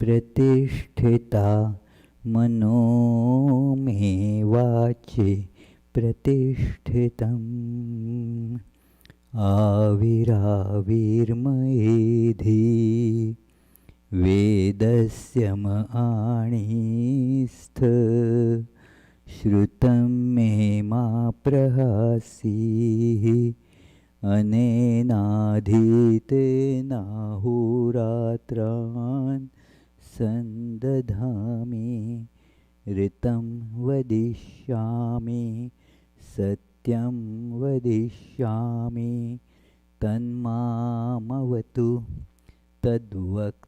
प्रतिष्ठिता मनो मे वाचे प्रतिष्ठितम् आविराविर्मयेधि वेदस्य मणिस्थ श्रुतं मे मा प्रहासीः अनेनाधीतेनाहुरात्रान् सन्दधामि ऋतं वदिष्यामि सत्यं वदिष्यामि तन्मामवतु तद्वक्तारमवतु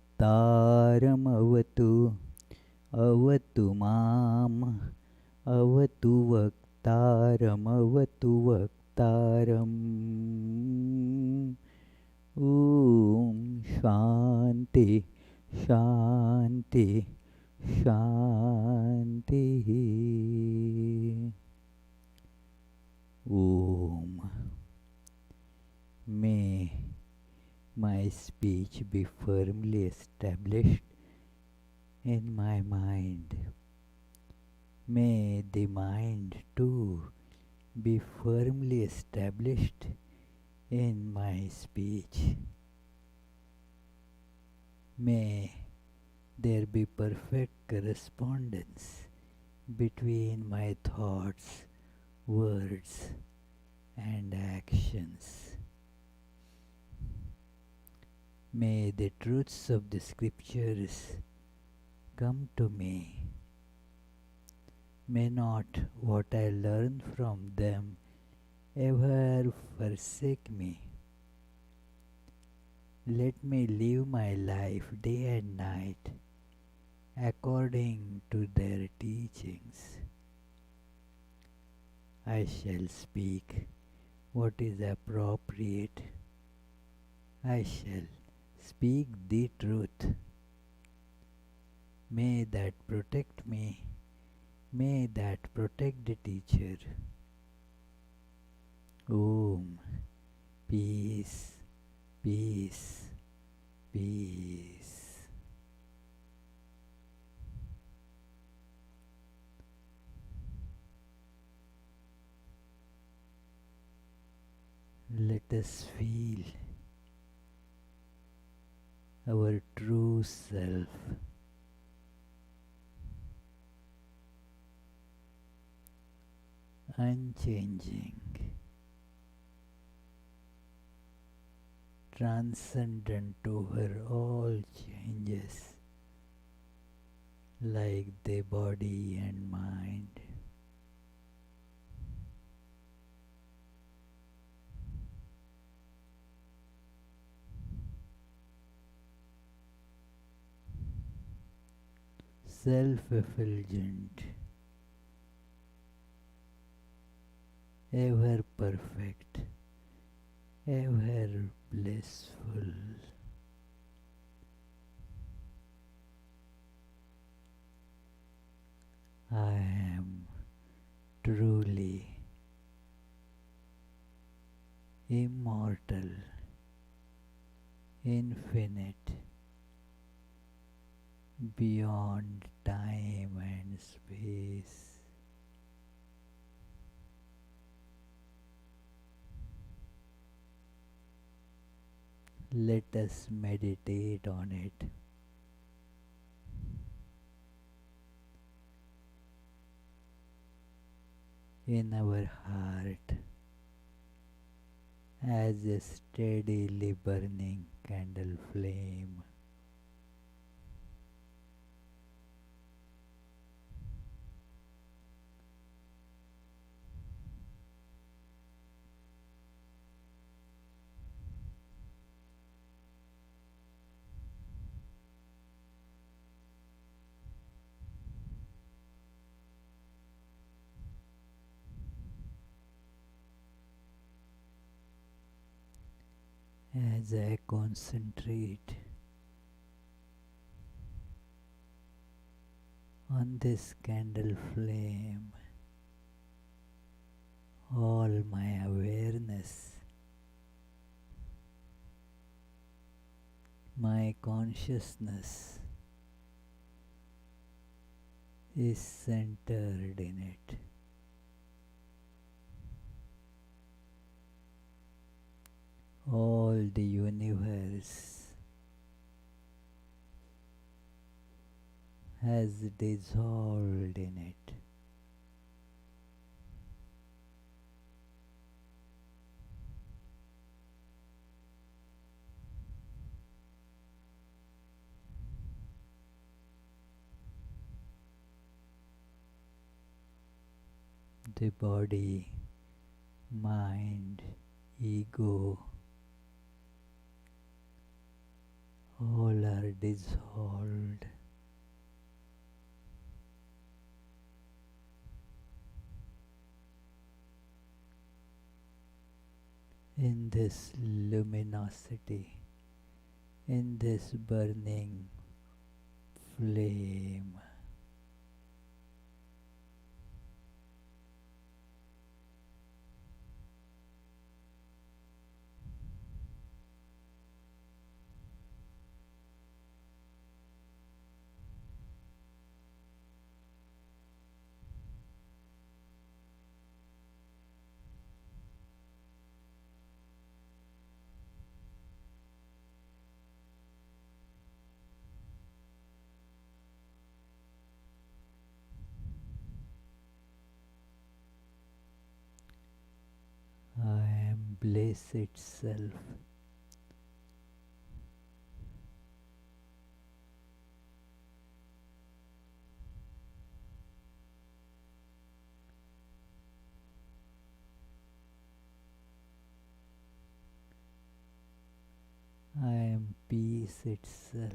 अवतु माम् अवतु वक्तारमवतु वक्तारम् ॐ शान्ति शान्ति शान्तिः ॐ May my speech be firmly established in my mind. May the mind too be firmly established in my speech. May there be perfect correspondence between my thoughts, words, and actions. May the truths of the scriptures come to me. May not what I learn from them ever forsake me. Let me live my life day and night according to their teachings. I shall speak what is appropriate. I shall speak the truth. May that protect me. May that protect the teacher. Om. Peace, peace, peace. Let us feel our true self. Unchanging, transcendent over all changes, like the body and mind. Self-effulgent, ever perfect, ever blissful. I am truly immortal, infinite, beyond time and space. Let us meditate on it. In our heart, as a steadily burning candle flame. As I concentrate on this candle flame, all my awareness, my consciousness is centered in it. All the universe has dissolved in it. The body, mind, ego, all are dissolved. In this luminosity, in this burning flame. I am bliss itself. I am peace itself.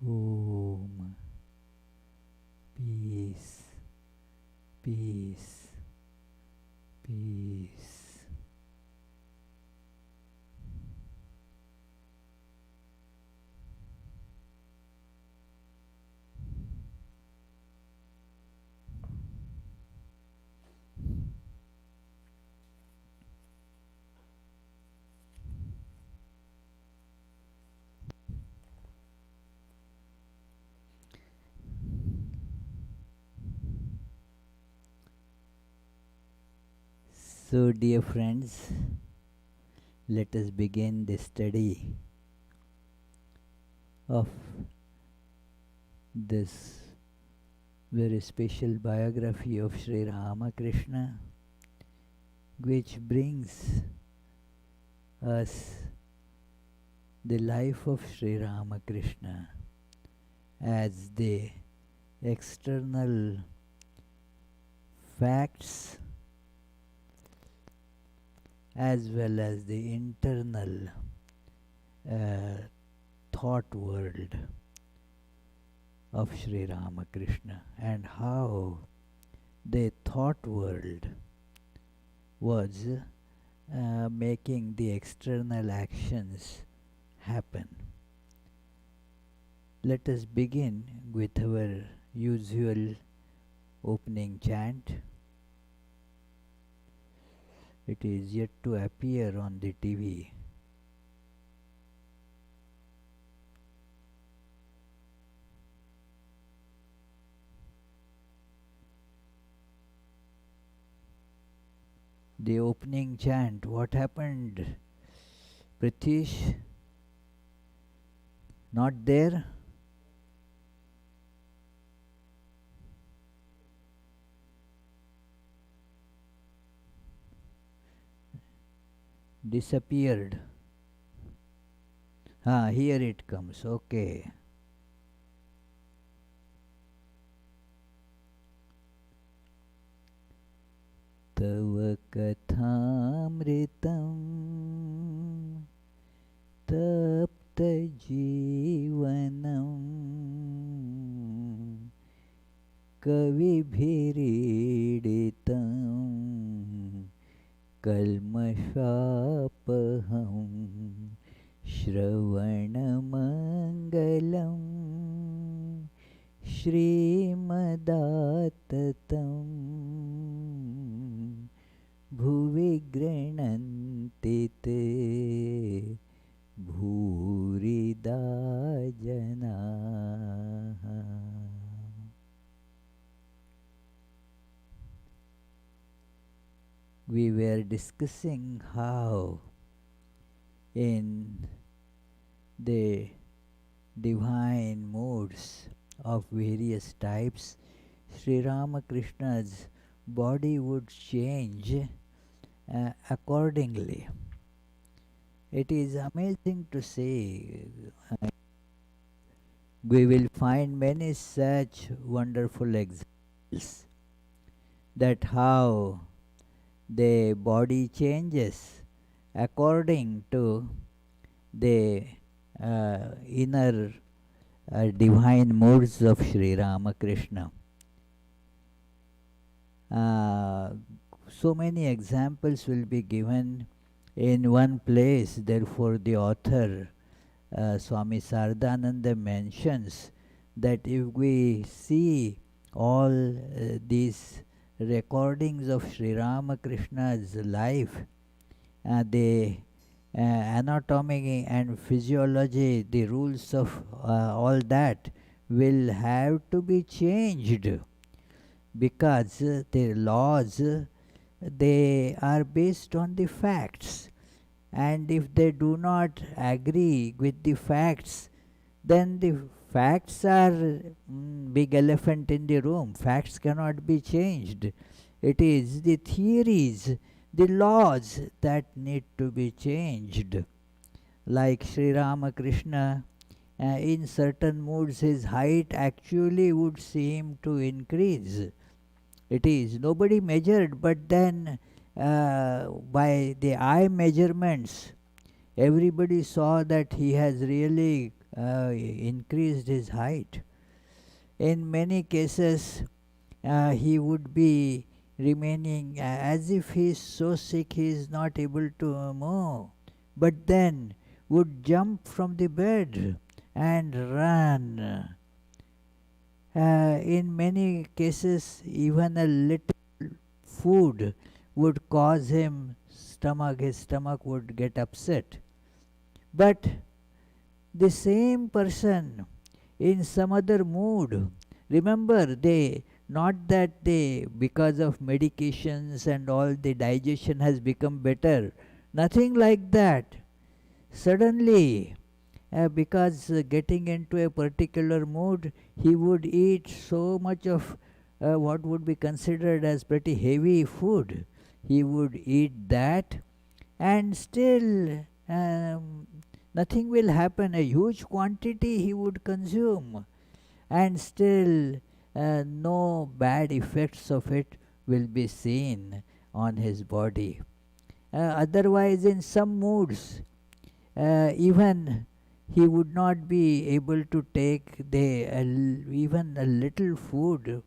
Om. Peace, peace, peace. So, dear friends, let us begin the study of this very special biography of Sri Ramakrishna, which brings us the life of Sri Ramakrishna as the external facts as well as the internal thought world of Sri Ramakrishna, and how the thought world was making the external actions happen. Let us begin with our usual opening chant. It is yet to appear on the TV. The opening chant, what happened? Pritish? Not there? Disappeared. Here it comes. Okay. Tava kathamritam tapta jivanam kavibhiriditam kalmashapaham shravanamangalam Shrimadattatam भुवि गृह्णन्ति ते भूरिदा जनाः. We were discussing how in the divine moods of various types, Sri Ramakrishna's body would change accordingly. It is amazing to see. We will find many such wonderful examples that how the body changes according to the inner divine moods of Sri Ramakrishna. So many examples will be given in one place. Therefore, the author Swami Saradananda mentions that if we see all these recordings of Sri Ramakrishna's life, the anatomy and physiology, the rules of all that will have to be changed, because the laws, they are based on the facts, and if they do not agree with the facts, then the facts are big elephant in the room. Facts cannot be changed. It is the theories, the laws that need to be changed. Like Sri Ramakrishna, in certain moods his height actually would seem to increase. It is nobody measured, but then by the eye measurements, everybody saw that he has really increased his height. In many cases, he would be remaining as if he is so sick he is not able to move, but then would jump from the bed and run. In many cases, even a little food would cause his stomach would get upset. But the same person in some other mood, remember, not that they, because of medications and all, the digestion has become better, nothing like that. Suddenly, because getting into a particular mood, he would eat so much of what would be considered as pretty heavy food. He would eat that, and still nothing will happen. A huge quantity he would consume, and still no bad effects of it will be seen on his body. Otherwise, in some moods, even he would not be able to take even a little food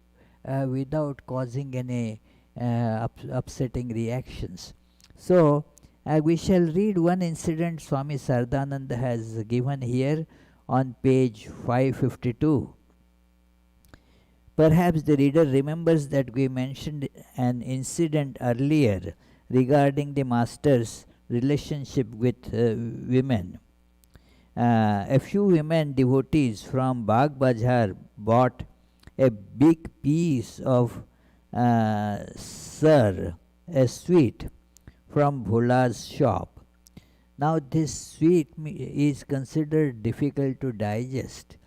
without causing any upsetting reactions. So we shall read one incident Swami Saradananda has given here on page 552. Perhaps the reader remembers that we mentioned an incident earlier regarding the master's relationship with women. A few women devotees from Bagh Bazar bought a big piece of sir, a sweet, from Bhola's shop. Now this sweet is considered difficult to digest.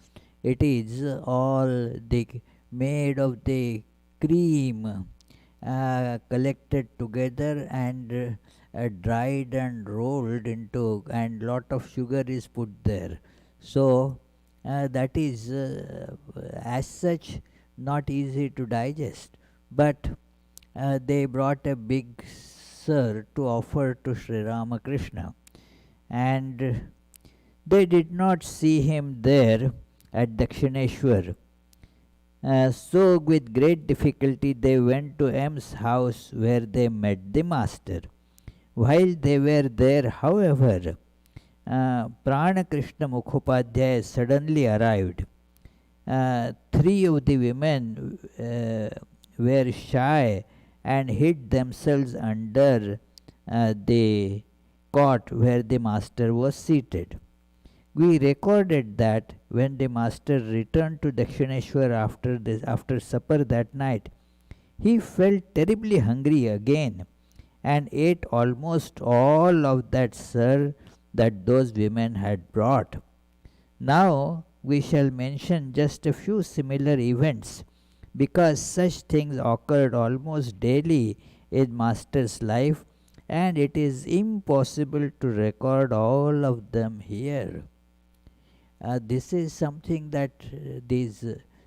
It is all made of the cream collected together and dried and rolled into, and lot of sugar is put there. So that is as such not easy to digest. But they brought a big sir to offer to Sri Ramakrishna, and they did not see him there at Dakshineshwar. So with great difficulty they went to M's house, where they met the master. While they were there, however, Prana Krishna Mukhopadhyaya suddenly arrived. Three of the women were shy and hid themselves under the cot where the master was seated. We recorded that when the master returned to Dakshineshwar after supper that night, he felt terribly hungry again and ate almost all of that sir that those women had brought. Now we shall mention just a few similar events because such things occurred almost daily in Master's life and it is impossible to record all of them here. This is something that these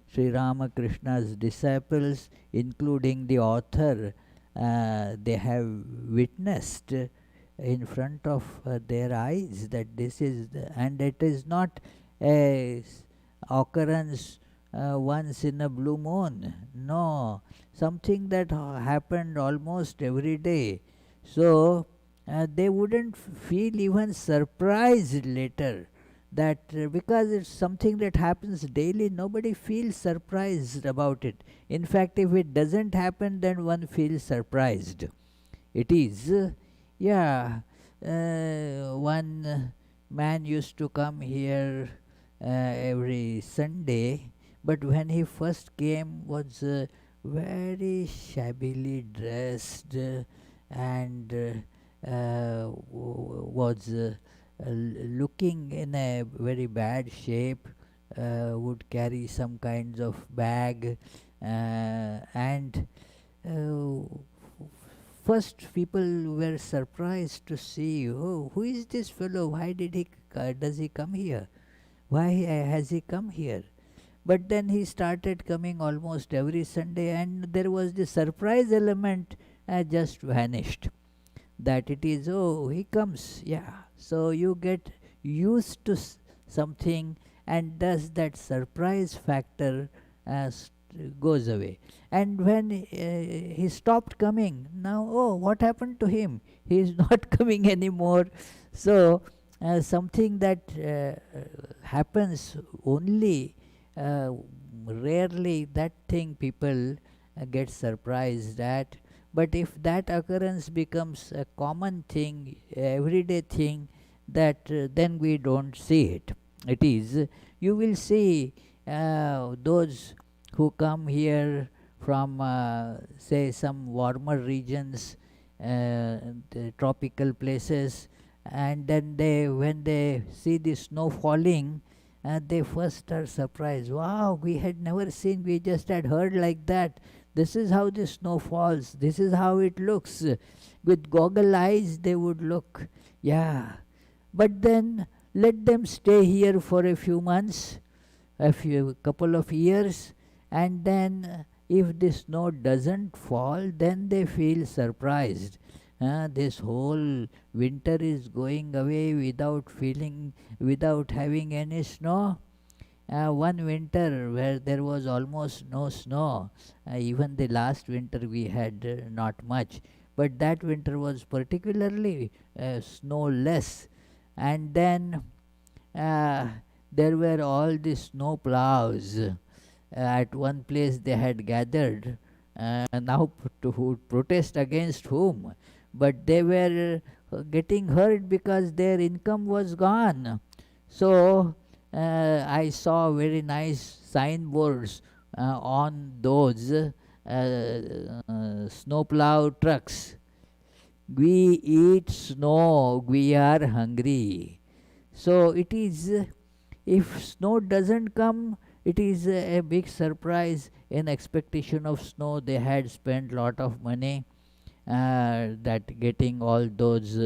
Sri Ramakrishna's disciples, including the author, they have witnessed in front of their eyes that this is, and it is not a occurrence once in a blue moon. No, something that happened almost every day. So they wouldn't feel even surprised later that because it's something that happens daily, nobody feels surprised about it. In fact, if it doesn't happen, then one feels surprised. It is, one man used to come here every Sunday, but when he first came was very shabbily dressed and was looking in a very bad shape, would carry some kinds of bag and first people were surprised to see, oh, who is this fellow? Why does he come here? Why has he come here? But then he started coming almost every Sunday and there was the surprise element just vanished. That it is, oh, he comes, So you get used to something and thus that surprise factor goes away. And when he stopped coming, now, oh, what happened to him? He is not coming anymore. So something that happens only rarely, that thing people get surprised at. But if that occurrence becomes a common thing, everyday thing, that then we don't see it. It is, you will see those who come here from say some warmer regions, the tropical places, and then when they see the snow falling, they first are surprised. Wow, we had never seen, we just had heard like that. This is how the snow falls. This is how it looks. With goggle eyes they would look. But then let them stay here for a few months, couple of years, and then if the snow doesn't fall, then they feel surprised. This whole winter is going away without having any snow. One winter where there was almost no snow, even the last winter we had not much, but that winter was particularly snowless. And then there were all the snow plows. At one place they had gathered, now to protest against whom? But they were getting hurt because their income was gone. So I saw very nice signboards on those snowplow trucks. We eat snow, we are hungry. So it is, if snow doesn't come, it is a big surprise. In expectation of snow, they had spent lot of money that getting all those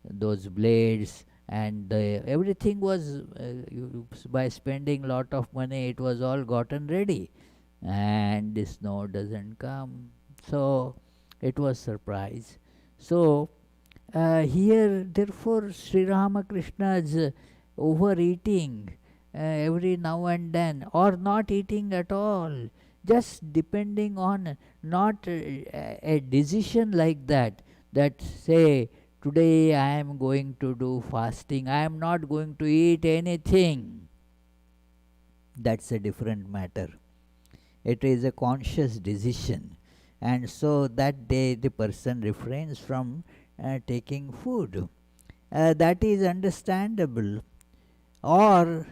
those blades, and everything was by spending lot of money, it was all gotten ready, and the snow doesn't come. So it was surprise. So here therefore Sri Ramakrishna's overeating every now and then, or not eating at all, just depending on not a decision like that, that say today I am going to do fasting, I am not going to eat anything. That's a different matter. It is a conscious decision. and so that day the person refrains from taking food. That is understandable. Or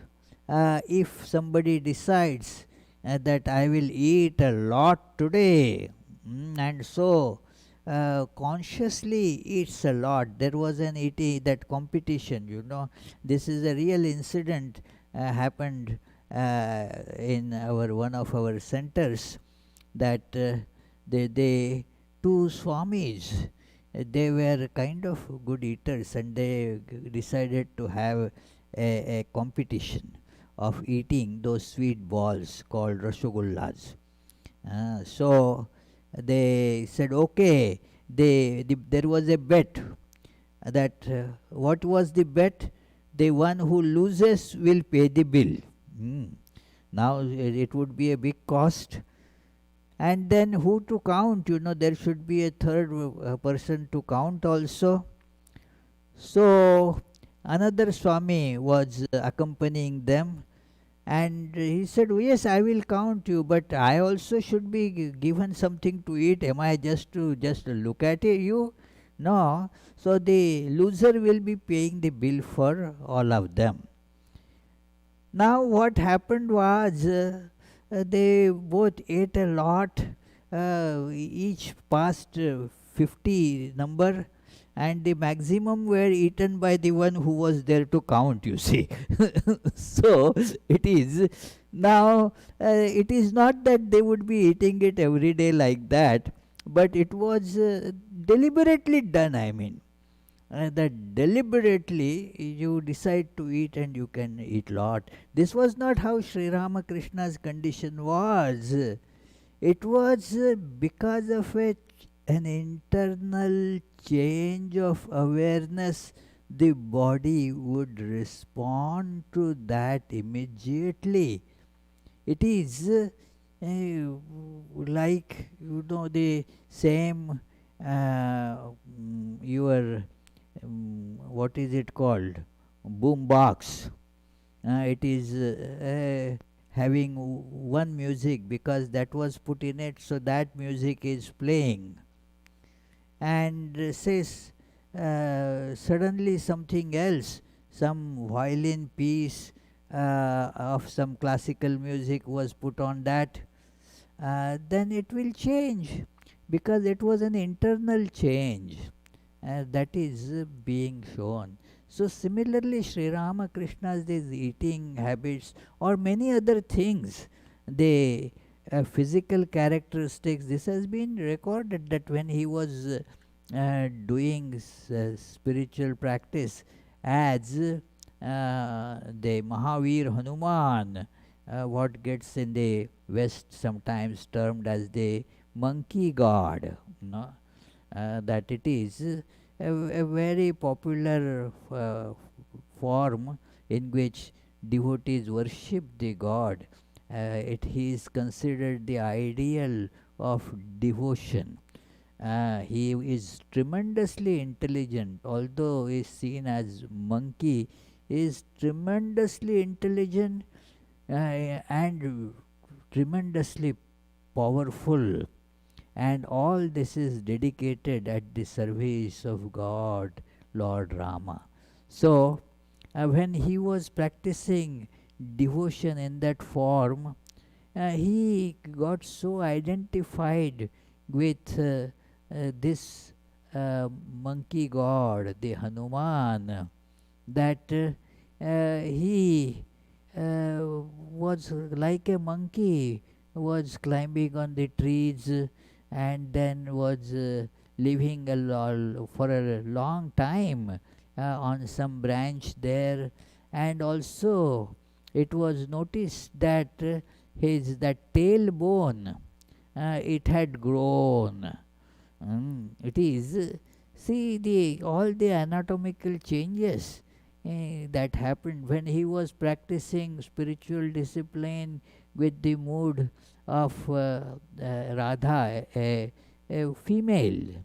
if somebody decides that I will eat a lot today, and so consciously eats a lot. There was an eating that competition, this is a real incident happened in our one of our centers, that they two Swamis, they were kind of good eaters, and they decided to have a competition of eating those sweet balls called rasagullas. So they said, okay, there was a bet that what was the bet? The one who loses will pay the bill. Now it would be a big cost. And then who to count? There should be a third person to count also. So another Swami was accompanying them, and he said, yes, I will count you, but I also should be given something to eat. Am I just to just look at you? No. So the loser will be paying the bill for all of them. Now what happened was, they both ate a lot, each passed 50 number, and the maximum were eaten by the one who was there to count, you see. So it is now, it is not that they would be eating it every day like that, but it was deliberately done, I mean. That deliberately you decide to eat, and you can eat lot. This was not how Sri Ramakrishna's condition was. It was because of an internal change of awareness. The body would respond to that immediately. It is like, the same your what is it called, boom box. It is having one music because that was put in it, so that music is playing, and says suddenly something else, some violin piece of some classical music was put on that, then it will change, because it was an internal change that is being shown. So similarly, Sri Ramakrishna's these eating habits or many other things, the physical characteristics, this has been recorded that when he was doing spiritual practice as the Mahavir Hanuman, what gets in the West sometimes termed as the monkey god, that it is a very popular form in which devotees worship the god. He is considered the ideal of devotion. He is tremendously intelligent, although he is seen as monkey. He is tremendously intelligent and tremendously powerful, and all this is dedicated at the service of God, Lord Rama. So when he was practicing devotion in that form, he got so identified with this monkey god, the Hanuman, that he was like a monkey, was climbing on the trees, and then was living for a long time on some branch there. And also it was noticed that his that tailbone, it had grown. It is, see, all the anatomical changes that happened when he was practicing spiritual discipline with the mood of Radha, a female.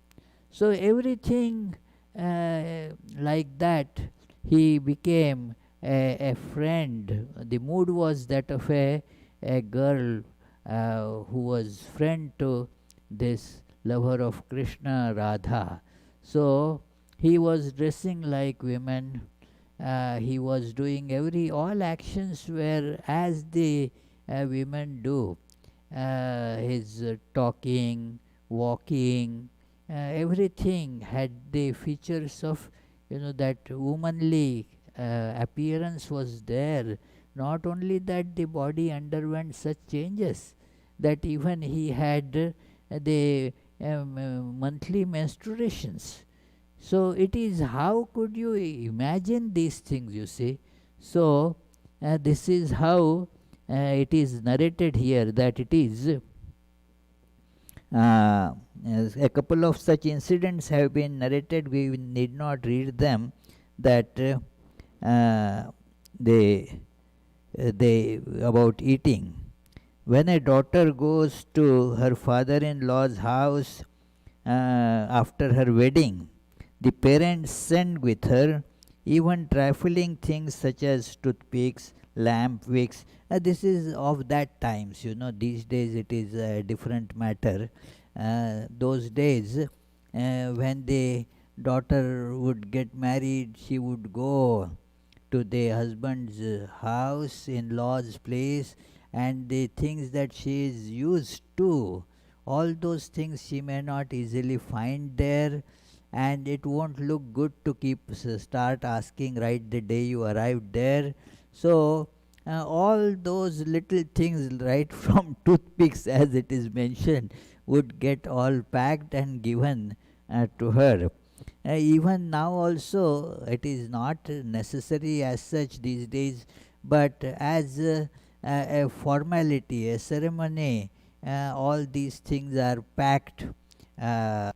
So everything like that, he became a friend. The mood was that of a girl who was friend to this lover of Krishna, Radha. So he was dressing like women. He was doing all actions were as the women do. His talking, walking, everything had the features of, that womanly appearance was there. Not only that, the body underwent such changes that even he had the monthly menstruations. So it is, how could you imagine these things, you see? So this is how it is narrated here, that it is a couple of such incidents have been narrated. We need not read them. That they about eating. When a daughter goes to her father-in-law's house after her wedding, the parents send with her even trifling things such as toothpicks, lamp wicks. This is of that times, these days it is a different matter. Those days, when the daughter would get married, she would go to the husband's house, in law's place, and the things that she is used to, all those things she may not easily find there, and it won't look good to start asking right the day you arrived there. So all those little things, right from toothpicks, as it is mentioned, would get all packed and given to her. Even now also it is not necessary as such these days, but as a formality, a ceremony, all these things are packed uh,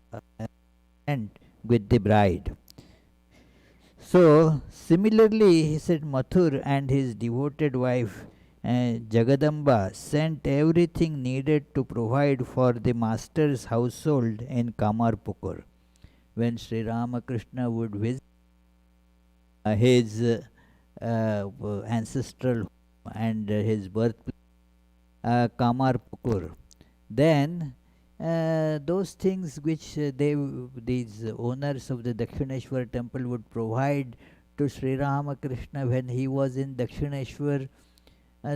and with the bride. So similarly, he said Mathur and his devoted wife Jagadamba sent everything needed to provide for the master's household in Kamarpukur. When Sri Ramakrishna would visit his ancestral home and his birthplace, Kamarpukur, then those things which these owners of the Dakshineshwar temple would provide to Sri Ramakrishna when he was in Dakshineshwar,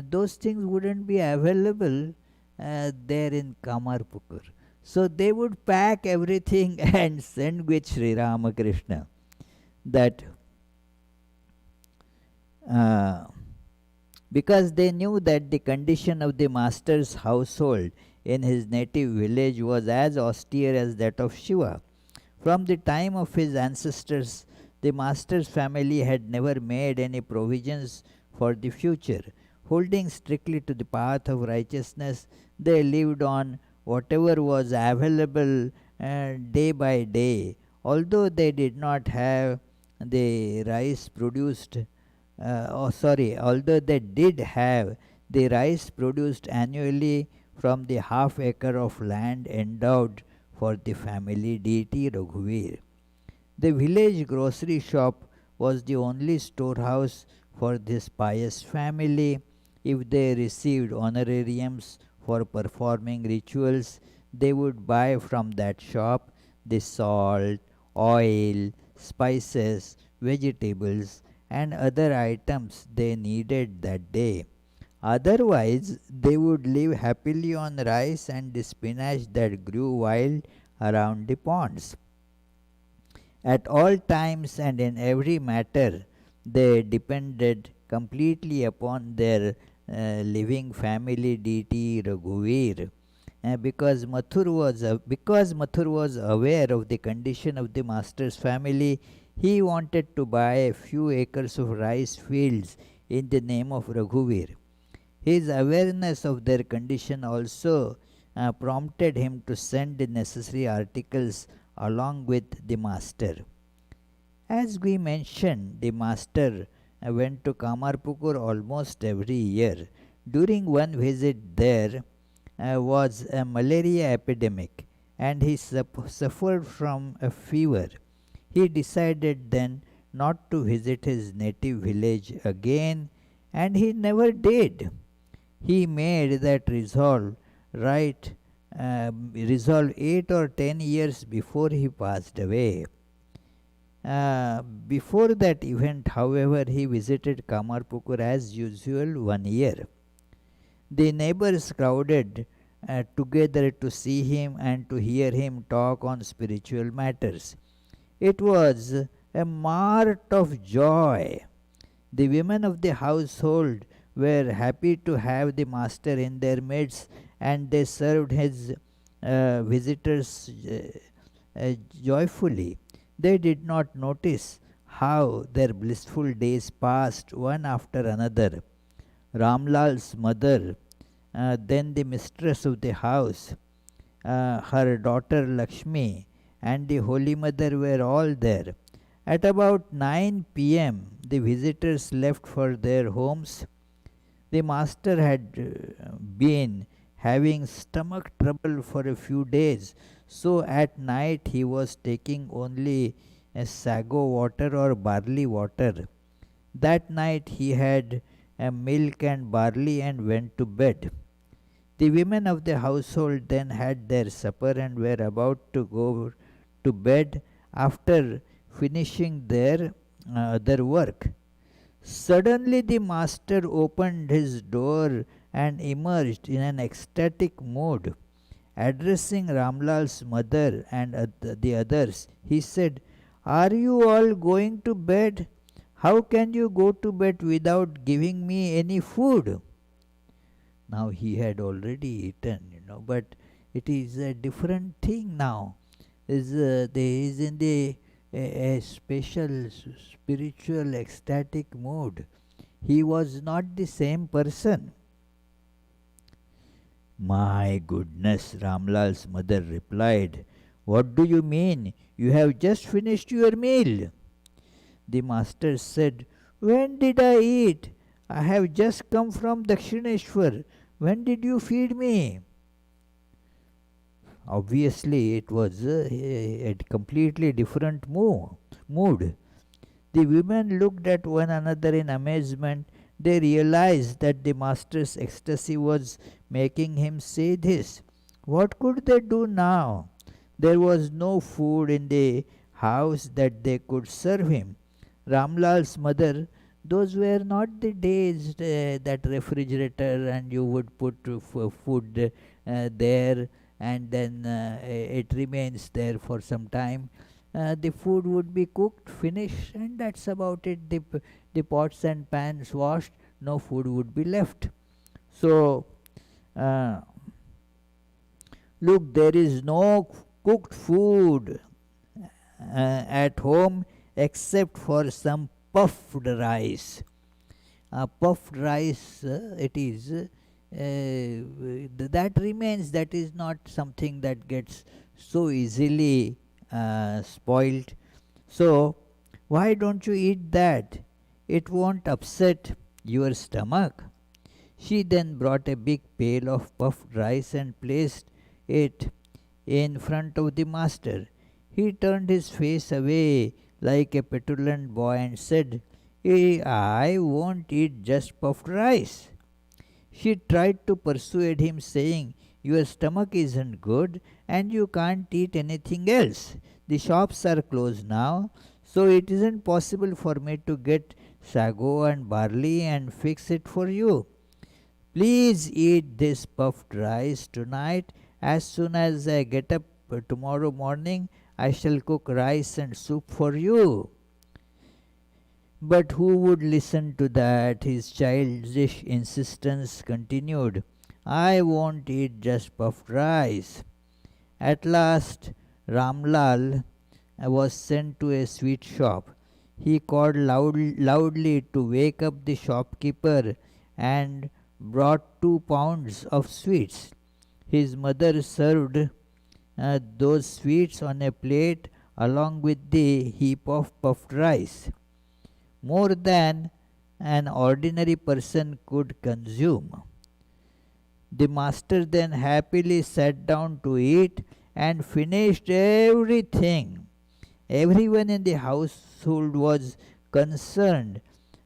those things wouldn't be available there in Kamarpukur. So they would pack everything and send with Sri Ramakrishna. That uh, because they knew that the condition of the master's household in his native village was as austere as that of Shiva. From the time of his ancestors, the master's family had never made any provisions for the future. Holding strictly to the path of righteousness, they lived on whatever was available day by day. Although they did not have the rice produced, although they did have the rice produced annually from the half acre of land endowed for the family deity Raghuvir. The village grocery shop was the only storehouse for this pious family. If they received honorariums for performing rituals, they would buy from that shop the salt, oil, spices, vegetables, and other items they needed that day. Otherwise, they would live happily on rice and the spinach that grew wild around the ponds. At all times and in every matter, they depended completely upon their living family deity Raghuvir. Because Mathur was aware of the condition of the master's family, he wanted to buy a few acres of rice fields in the name of Raghuvir. His awareness of their condition also prompted him to send the necessary articles along with the master. As we mentioned, the master went to Kamarpukur almost every year. During one visit there was a malaria epidemic, and he suffered from a fever. He decided then not to visit his native village again, and he never did. He made that resolve right resolved 8 or 10 years before he passed away. Before that event, however, he visited Kamarpukur as usual 1 year. The neighbors crowded together to see him and to hear him talk on spiritual matters. It was a mart of joy. The women of the household were happy to have the master in their midst, and they served his visitors joyfully. They did not notice how their blissful days passed one after another. Ramlal's mother, then the mistress of the house, her daughter Lakshmi, and the Holy Mother were all there. At about 9 p.m., the visitors left for their homes. The master had been having stomach trouble for a few days, so at night he was taking only a sago water or barley water. That night he had a milk and barley and went to bed. The women of the household then had their supper and were about to go to bed after finishing their other work. Suddenly the master opened his door and emerged in an ecstatic mood. Addressing Ramlal's mother and the others, he said, "Are you all going to bed? How can you go to bed without giving me any food?" Now he had already eaten, but it is a different thing now. He is in a special spiritual ecstatic mood. He was not the same person. "My goodness," Ramlal's mother replied. "What do you mean? You have just finished your meal." The master said, "When did I eat? I have just come from Dakshineshwar. When did you feed me?" Obviously, it was a completely different mood. The women looked at one another in amazement. They realized that the master's ecstasy was making him say this. What could they do now? There was no food in the house that they could serve him. Ramlal's mother, those were not the days that refrigerator and you would put food there and then it remains there for some time. The food would be cooked, finished, and that's about it. The pots and pans washed, no food would be left. So, look, there is no cooked food at home except for some puffed rice. Puffed rice, it is. That remains, that is not something that gets so easily spoiled. So, why don't you eat that? It won't upset your stomach. She then brought a big pail of puffed rice and placed it in front of the master. He turned his face away like a petulant boy and said, I won't eat just puffed rice." She tried to persuade him, saying, "Your stomach isn't good and you can't eat anything else. The shops are closed now, so it isn't possible for me to get sago and barley and fix it for you. Please eat this puffed rice tonight. As soon as I get up tomorrow morning, I shall cook rice and soup for you." But who would listen to that? His childish insistence continued. "I won't eat just puffed rice." At last, Ramlal was sent to a sweet shop. He called loudly to wake up the shopkeeper and brought 2 pounds of sweets. His mother served those sweets on a plate along with the heap of puffed rice, more than an ordinary person could consume. The master then happily sat down to eat and finished everything. Everyone in the household was concerned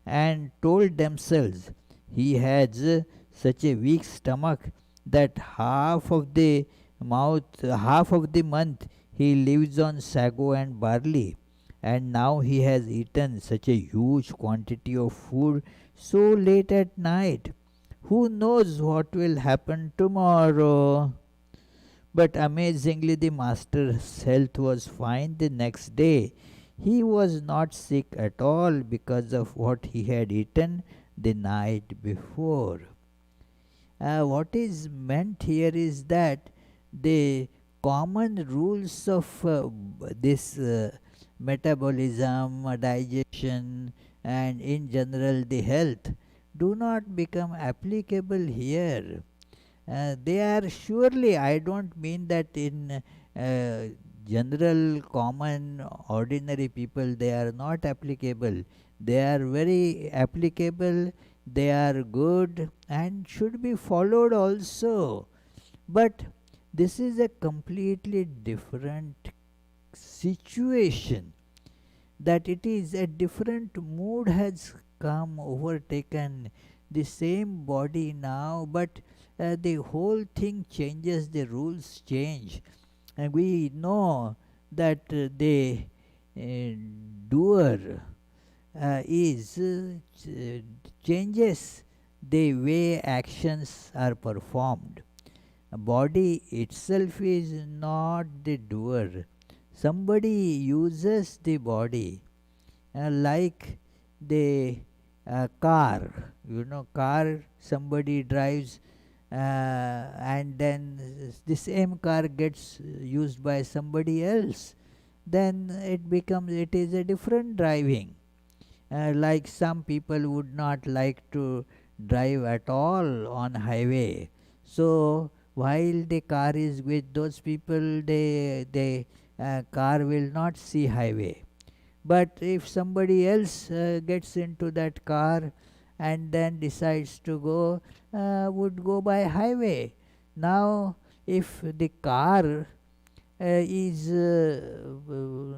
and told themselves, "He has such a weak stomach that half of the half of the month he lives on sago and barley, and now he has eaten such a huge quantity of food so late at night. Who knows what will happen tomorrow? But amazingly, the master's health was fine the next day. He was not sick at all because of what he had eaten the night before. What is meant here is that the common rules of this metabolism, digestion, and in general the health do not become applicable here. They are surely, I don't mean that in general, common, ordinary people they are not applicable. They are very applicable, they are good and should be followed also. But this is a completely different situation, that it is a different mood has come overtaken the same body now, but the whole thing changes, the rules change, and we know that the uh, doer is changes the way actions are performed. Body itself is not the doer. Somebody uses the body, like the car. You know, car somebody drives, and then the same car gets used by somebody else. Then it is a different driving. Like some people would not like to drive at all on highway, so while the car is with those people, the car will not see highway. But if somebody else gets into that car and then decides to go, would go by highway. Now if the car is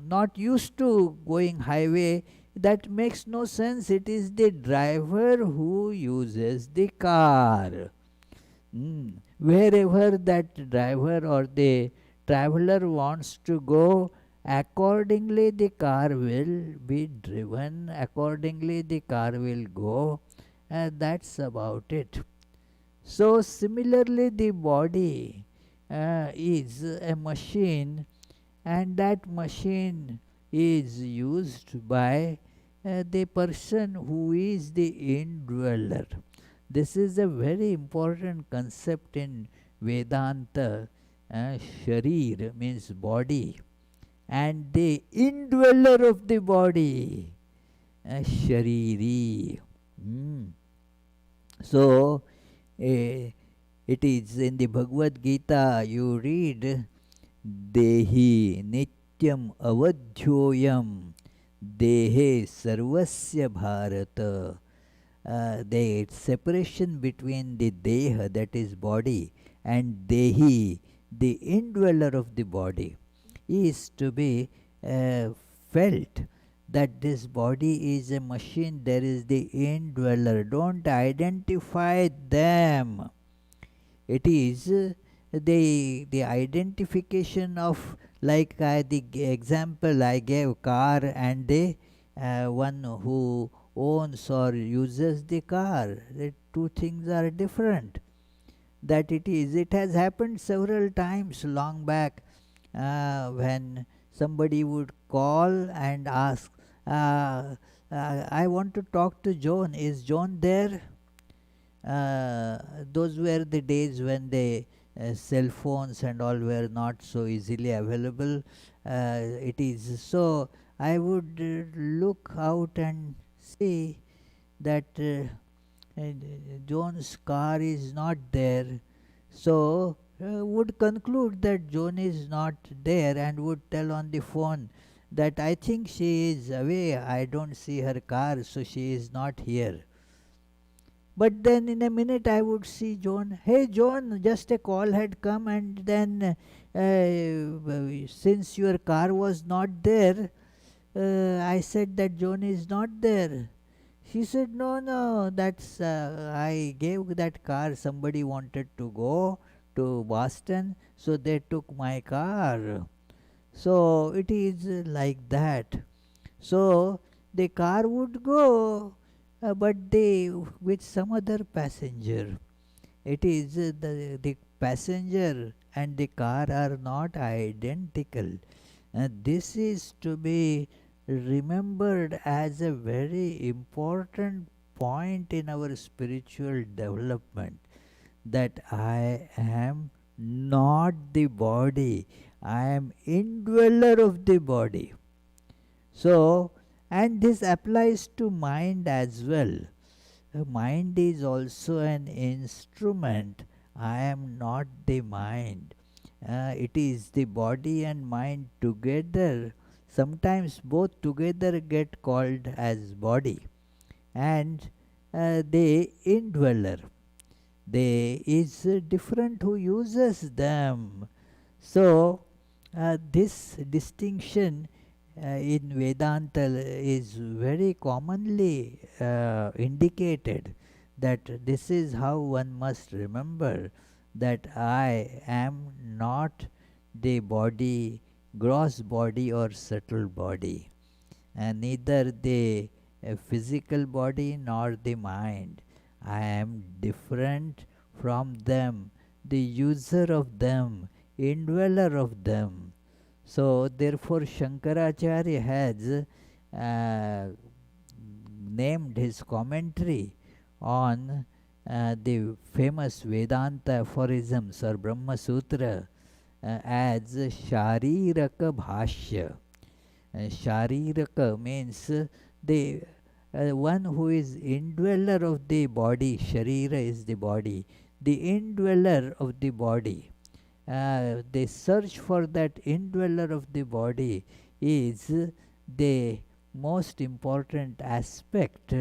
not used to going highway, that makes no sense. It is the driver who uses the car. Wherever that driver or the traveler wants to go, accordingly the car will be driven, accordingly the car will go, and that's about it. So similarly the body is a machine, and that machine is used by the person who is the indweller. This is a very important concept in Vedanta. Sharir means body, and the indweller of the body, Shariri. So, it is in the Bhagavad Gita you read, Dehi Nityam Avadhyoyam Dehe Sarvasya Bharata. The separation between the Deha, that is body, and Dehi, the indweller of the body, is to be felt, that this body is a machine, there is the indweller. Don't identify them. It is the identification of, like the example I gave, car and the one who owns or uses the car. The two things are different. That it has happened several times long back, when somebody would call and ask, I want to talk to John. Is John there? Those were the days when the cell phones and all were not so easily available. It is so I would look out and see that John's car is not there. So would conclude that Joan is not there, and would tell on the phone that I think she is away, I don't see her car, so she is not here. But then in a minute I would see John. Hey John, just a call had come, and then since your car was not there, I said that John is not there. She said, no, that's I gave that car. Somebody wanted to go to Boston, so they took my car. So it is like that. So the car would go, but they with some other passenger. It is the passenger and the car are not identical. This is to be remembered as a very important point in our spiritual development, that I am not the body, I am indweller of the body. So, and this applies to mind as well. Mind is also an instrument. I am not the mind. It is the body and mind together. Sometimes both together get called as body, and the indweller. They is different who uses them. So this distinction in Vedanta is very commonly indicated, that this is how one must remember, that I am not the body, gross body or subtle body, and neither the physical body nor the mind. I am different from them, the user of them, indweller of them. So, therefore, Shankaracharya has named his commentary on the famous Vedanta aphorisms or Brahma Sutra as Shariraka Bhashya. Shariraka means the one who is indweller of the body. Sharira is the body, the indweller of the body. The search for that indweller of the body is the most important aspect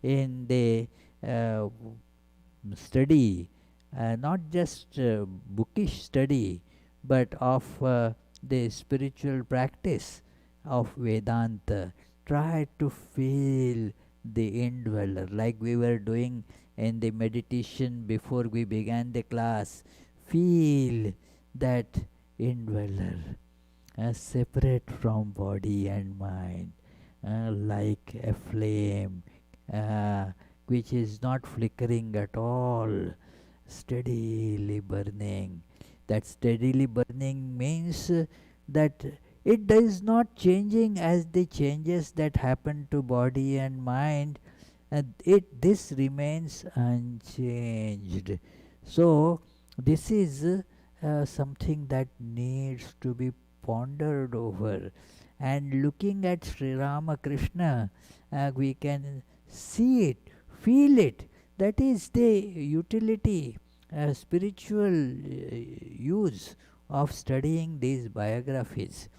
in the study, not just bookish study, but of the spiritual practice of Vedanta. Try to feel the indweller, like we were doing in the meditation before we began the class. Feel that indweller, separate from body and mind, like a flame which is not flickering at all, steadily burning. That steadily burning means that it is not changing as the changes that happen to body and mind. This remains unchanged. So this is something that needs to be pondered over. And looking at Sri Ramakrishna, we can see it, feel it. That is the utility, spiritual use of studying these biographies.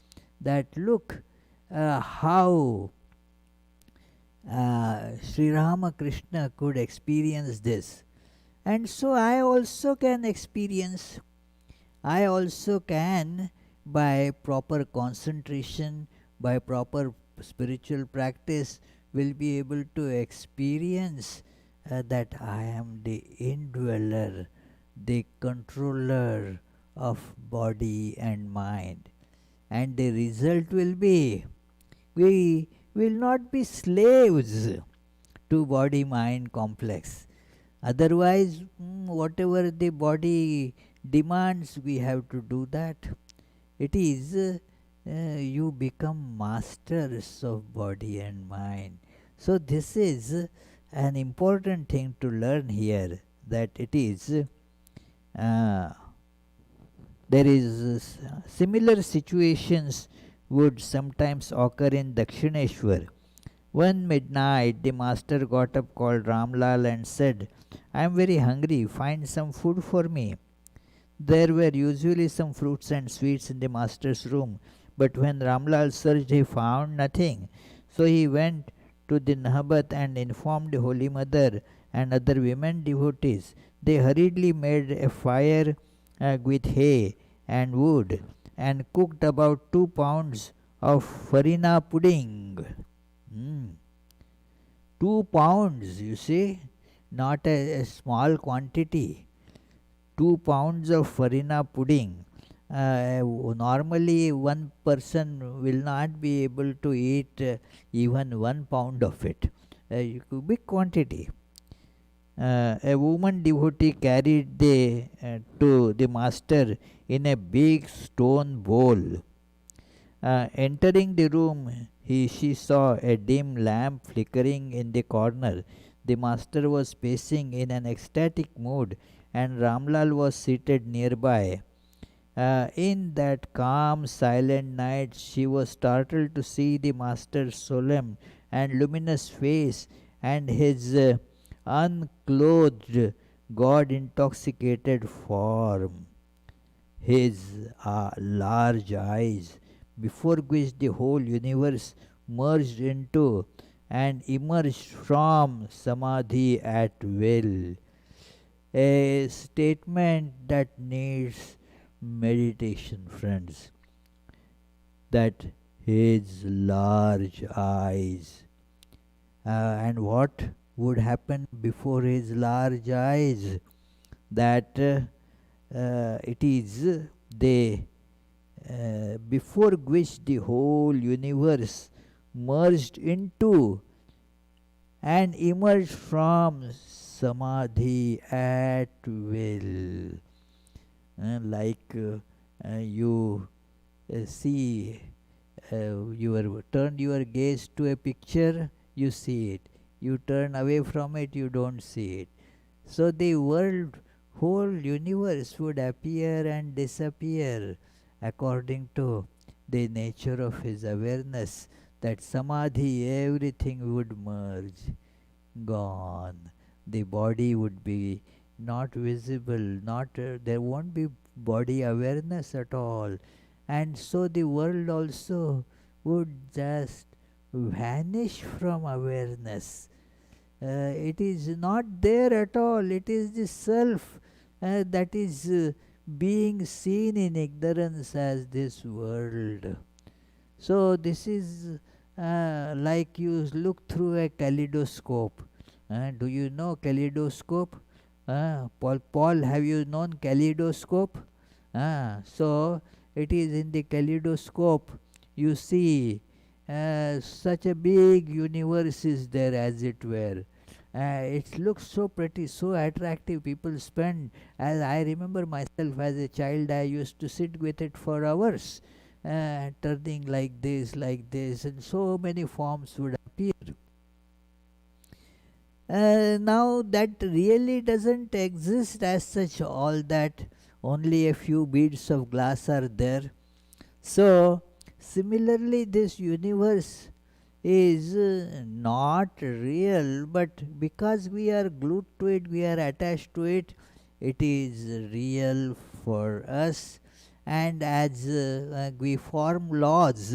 That look how Sri Ramakrishna could experience this. And so I also can experience, I also can, by proper concentration, by proper spiritual practice, will be able to experience that I am the indweller, the controller of body and mind. And the result will be, we will not be slaves to body mind complex. Otherwise, whatever the body demands, we have to do that. It is you become masters of body and mind. So this is an important thing to learn here, that it is there is similar situations would sometimes occur in Dakshineshwar. One midnight the master got up, called Ramlal and said, I am very hungry, find some food for me. There were usually some fruits and sweets in the master's room, but when Ramlal searched he found nothing. So he went to the Nahabat and informed the Holy Mother and other women devotees. They hurriedly made a fire with hay and wood and cooked about 2 pounds of farina pudding. 2 pounds, you see, not a small quantity. 2 pounds of farina pudding. Normally, one person will not be able to eat even 1 pound of it. Big quantity. A woman devotee carried to the master in a big stone bowl. Entering the room, she saw a dim lamp flickering in the corner. The master was pacing in an ecstatic mood, and Ramlal was seated nearby. In that calm, silent night, she was startled to see the master's solemn and luminous face and his unclothed, God intoxicated form. His large eyes, before which the whole universe merged into and emerged from samadhi at will. A statement that needs meditation, friends. That his large eyes. And what would happen before his large eyes? That it is the before which the whole universe merged into and emerged from samadhi at will. You see, you turn your gaze to a picture, you see it. You turn away from it, you don't see it. So the world, whole universe would appear and disappear according to the nature of his awareness. That samadhi, everything would merge, gone. The body would be not visible, not there won't be body awareness at all, and so the world also would just vanish from awareness. It is not there at all. It is the self that is being seen in ignorance as this world. So this is like you look through a kaleidoscope. Do you know kaleidoscope? Paul, have you known kaleidoscope? So it is in the kaleidoscope you see such a big universe is there, as it were. It looks so pretty, so attractive. People spend, as I remember myself as a child, I used to sit with it for hours, turning like this, and so many forms would appear. Now that really doesn't exist as such, all that only a few beads of glass are there. So similarly, this universe is not real, but because we are glued to it, we are attached to it, it is real for us. And as we form laws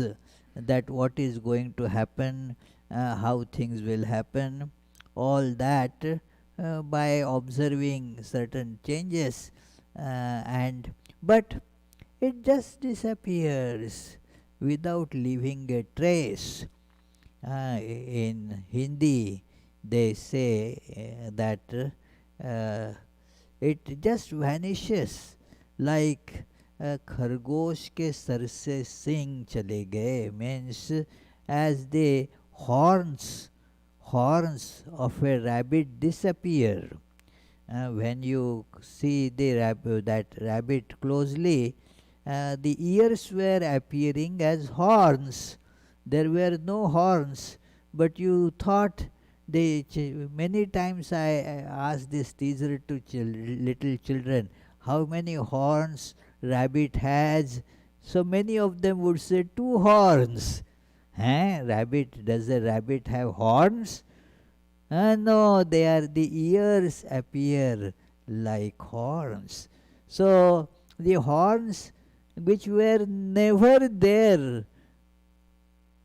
that what is going to happen, how things will happen, all that by observing certain changes, and but it just disappears without leaving a trace. In Hindi, they say that it just vanishes like खरगोश के sir से सींग चले गए, means as the horns of a rabbit disappear. When you see that rabbit closely, the ears were appearing as horns. There were no horns, but you thought many times I asked this teaser to little children, how many horns rabbit has? So many of them would say 2 horns. Rabbit, does a rabbit have horns? No, the ears appear like horns. So the horns which were never there,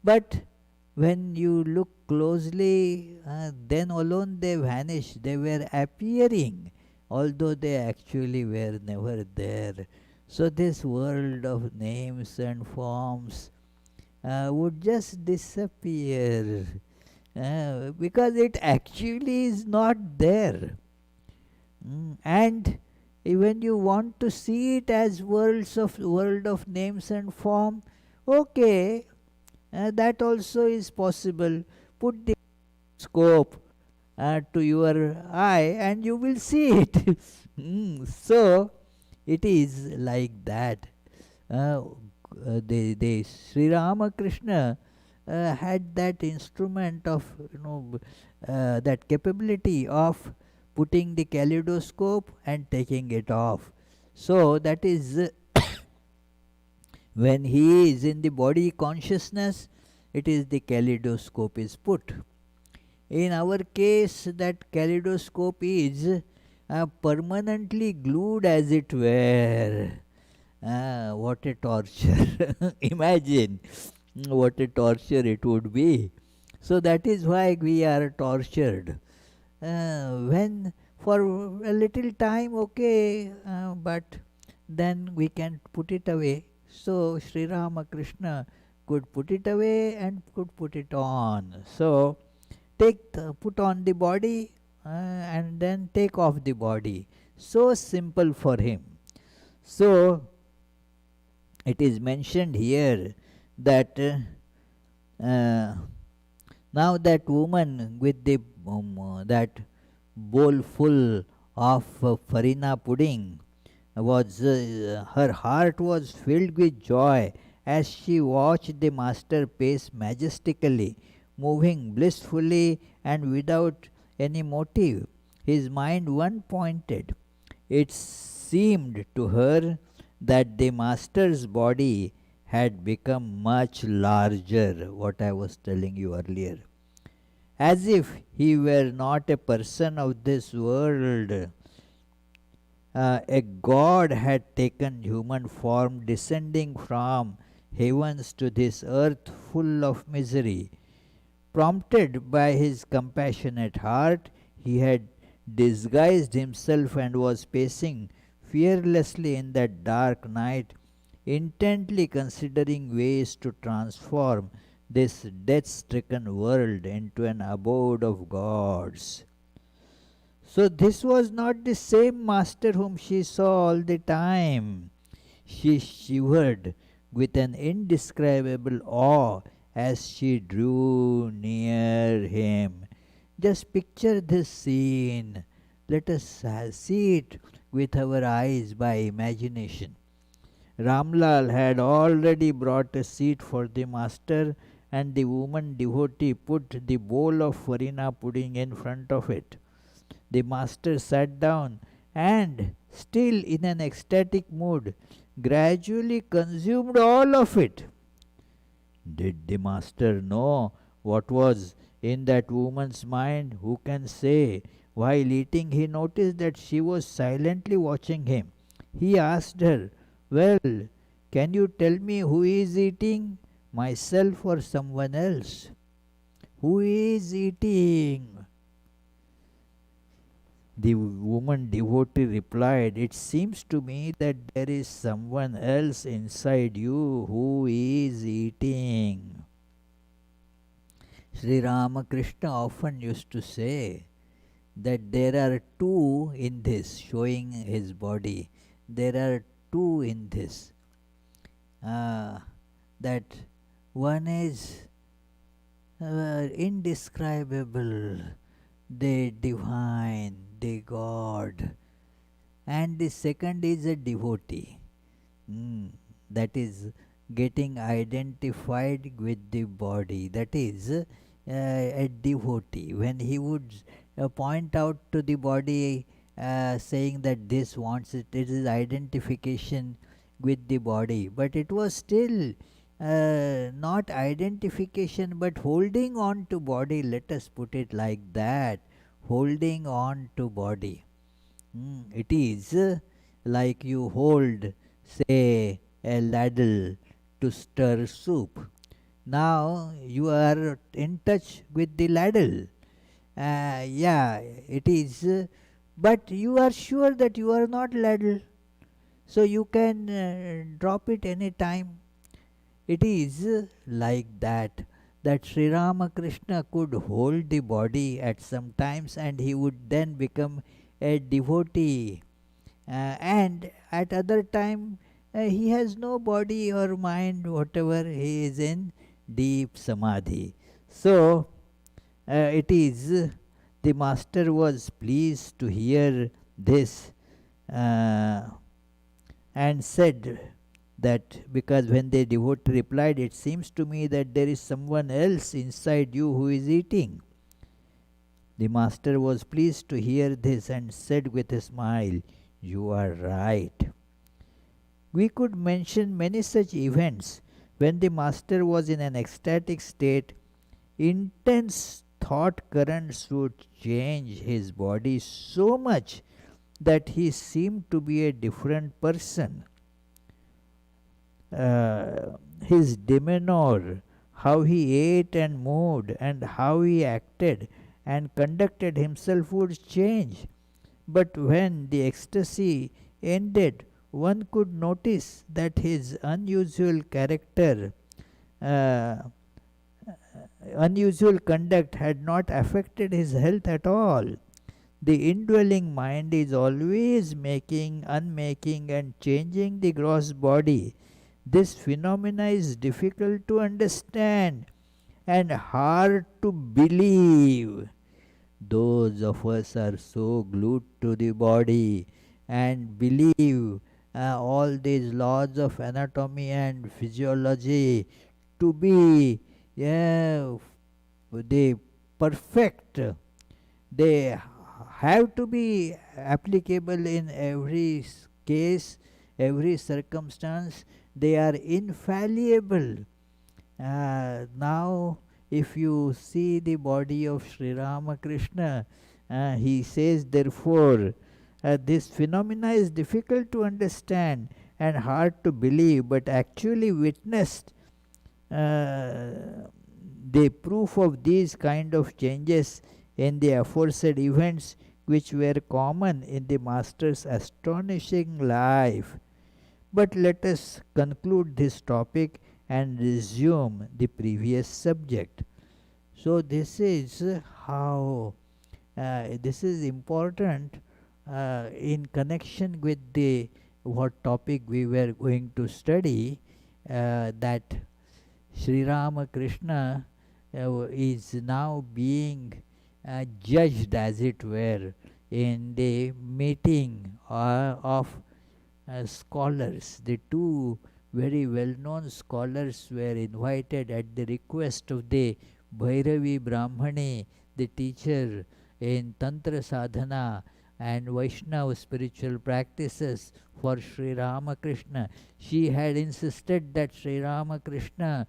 but when you look closely, then alone they vanish. They were appearing, although they actually were never there. So this world of names and forms would just disappear because it actually is not there. And When you want to see it as world of names and form, okay, that also is possible. Put the scope to your eye and you will see it. So it is like that. The Sri Ramakrishna had that instrument of, that capability of putting the kaleidoscope and taking it off. So that is when he is in the body consciousness, it is the kaleidoscope is put. In our case, that kaleidoscope is permanently glued, as it were. What a torture! Imagine what a torture it would be. So that is why we are tortured. When for a little time, okay, but then we can put it away. So Sri Ramakrishna could put it away and could put it on. So put on the body and then take off the body. So simple for him. So it is mentioned here that now that woman with the that bowl full of farina pudding was her heart was filled with joy as she watched the master pace majestically, moving blissfully and without any motive, his mind one pointed. It seemed to her that the master's body had become much larger, what I was telling you earlier, as if he were not a person of this world. A god had taken human form, descending from heavens to this earth full of misery. Prompted by his compassionate heart, he had disguised himself and was pacing fearlessly in that dark night, intently considering ways to transform this death stricken world into an abode of gods. So, this was not the same master whom she saw all the time. She shivered with an indescribable awe as she drew near him. Just picture this scene. Let us see it with our eyes by imagination. Ramlal had already brought a seat for the master, and the woman devotee put the bowl of farina pudding in front of it. The master sat down and, still in an ecstatic mood, gradually consumed all of it. Did the master know what was in that woman's mind? Who can say? While eating, he noticed that she was silently watching him. He asked her, "Well, can you tell me who is eating? Myself or someone else?" "Who is eating?" The woman devotee replied, "It seems to me that there is someone else inside you who is eating." Sri Ramakrishna often used to say that there are two in this, showing his body. There are two in this. That one is indescribable, the divine, the God, and the second is a devotee. That is getting identified with the body. That is a devotee. When he would point out to the body, saying that this wants it, it is identification with the body. But it was still not identification but holding on to body. Let us put it like that. Holding on to body. It is like you hold, say, a ladle to stir soup. Now you are in touch with the ladle. Yeah, it is, but you are sure that you are not ladle. So you can drop it any time. It is like that. That Sri Ramakrishna could hold the body at some times and he would then become a devotee. and at other time he has no body or mind, whatever, he is in deep samadhi. So it is the master was pleased to hear this, uh, and said that, because when the devotee replied, it seems to me that there is someone else inside you who is eating. The master was pleased to hear this and said with a smile, you are right. We could mention many such events when the master was in an ecstatic state. Intense thought currents would change his body so much that he seemed to be a different person. His demeanor, how he ate and moved, and how he acted and conducted himself would change. But when the ecstasy ended, one could notice that his uh, unusual conduct had not affected his health at all. The indwelling mind is always making, unmaking, and changing the gross body. This phenomena is difficult to understand and hard to believe. Those of us are so glued to the body and believe all these laws of anatomy and physiology to be, yeah, the perfect. They have to be applicable in every case, every circumstance. They are infallible. Now, if you see the body of Sri Ramakrishna, he says, therefore, this phenomena is difficult to understand and hard to believe, but actually witnessed. The proof of these kind of changes in the aforesaid events, which were common in the master's astonishing life. But let us conclude this topic and resume the previous subject. So this is how this is important in connection with the what topic we were going to study, that Sri Ramakrishna is now being judged, as it were, in the meeting of scholars. The two very well known scholars were invited at the request of the Bhairavi Brahmani, the teacher in Tantra Sadhana and Vaishnava spiritual practices for Sri Ramakrishna. She had insisted that Sri Ramakrishna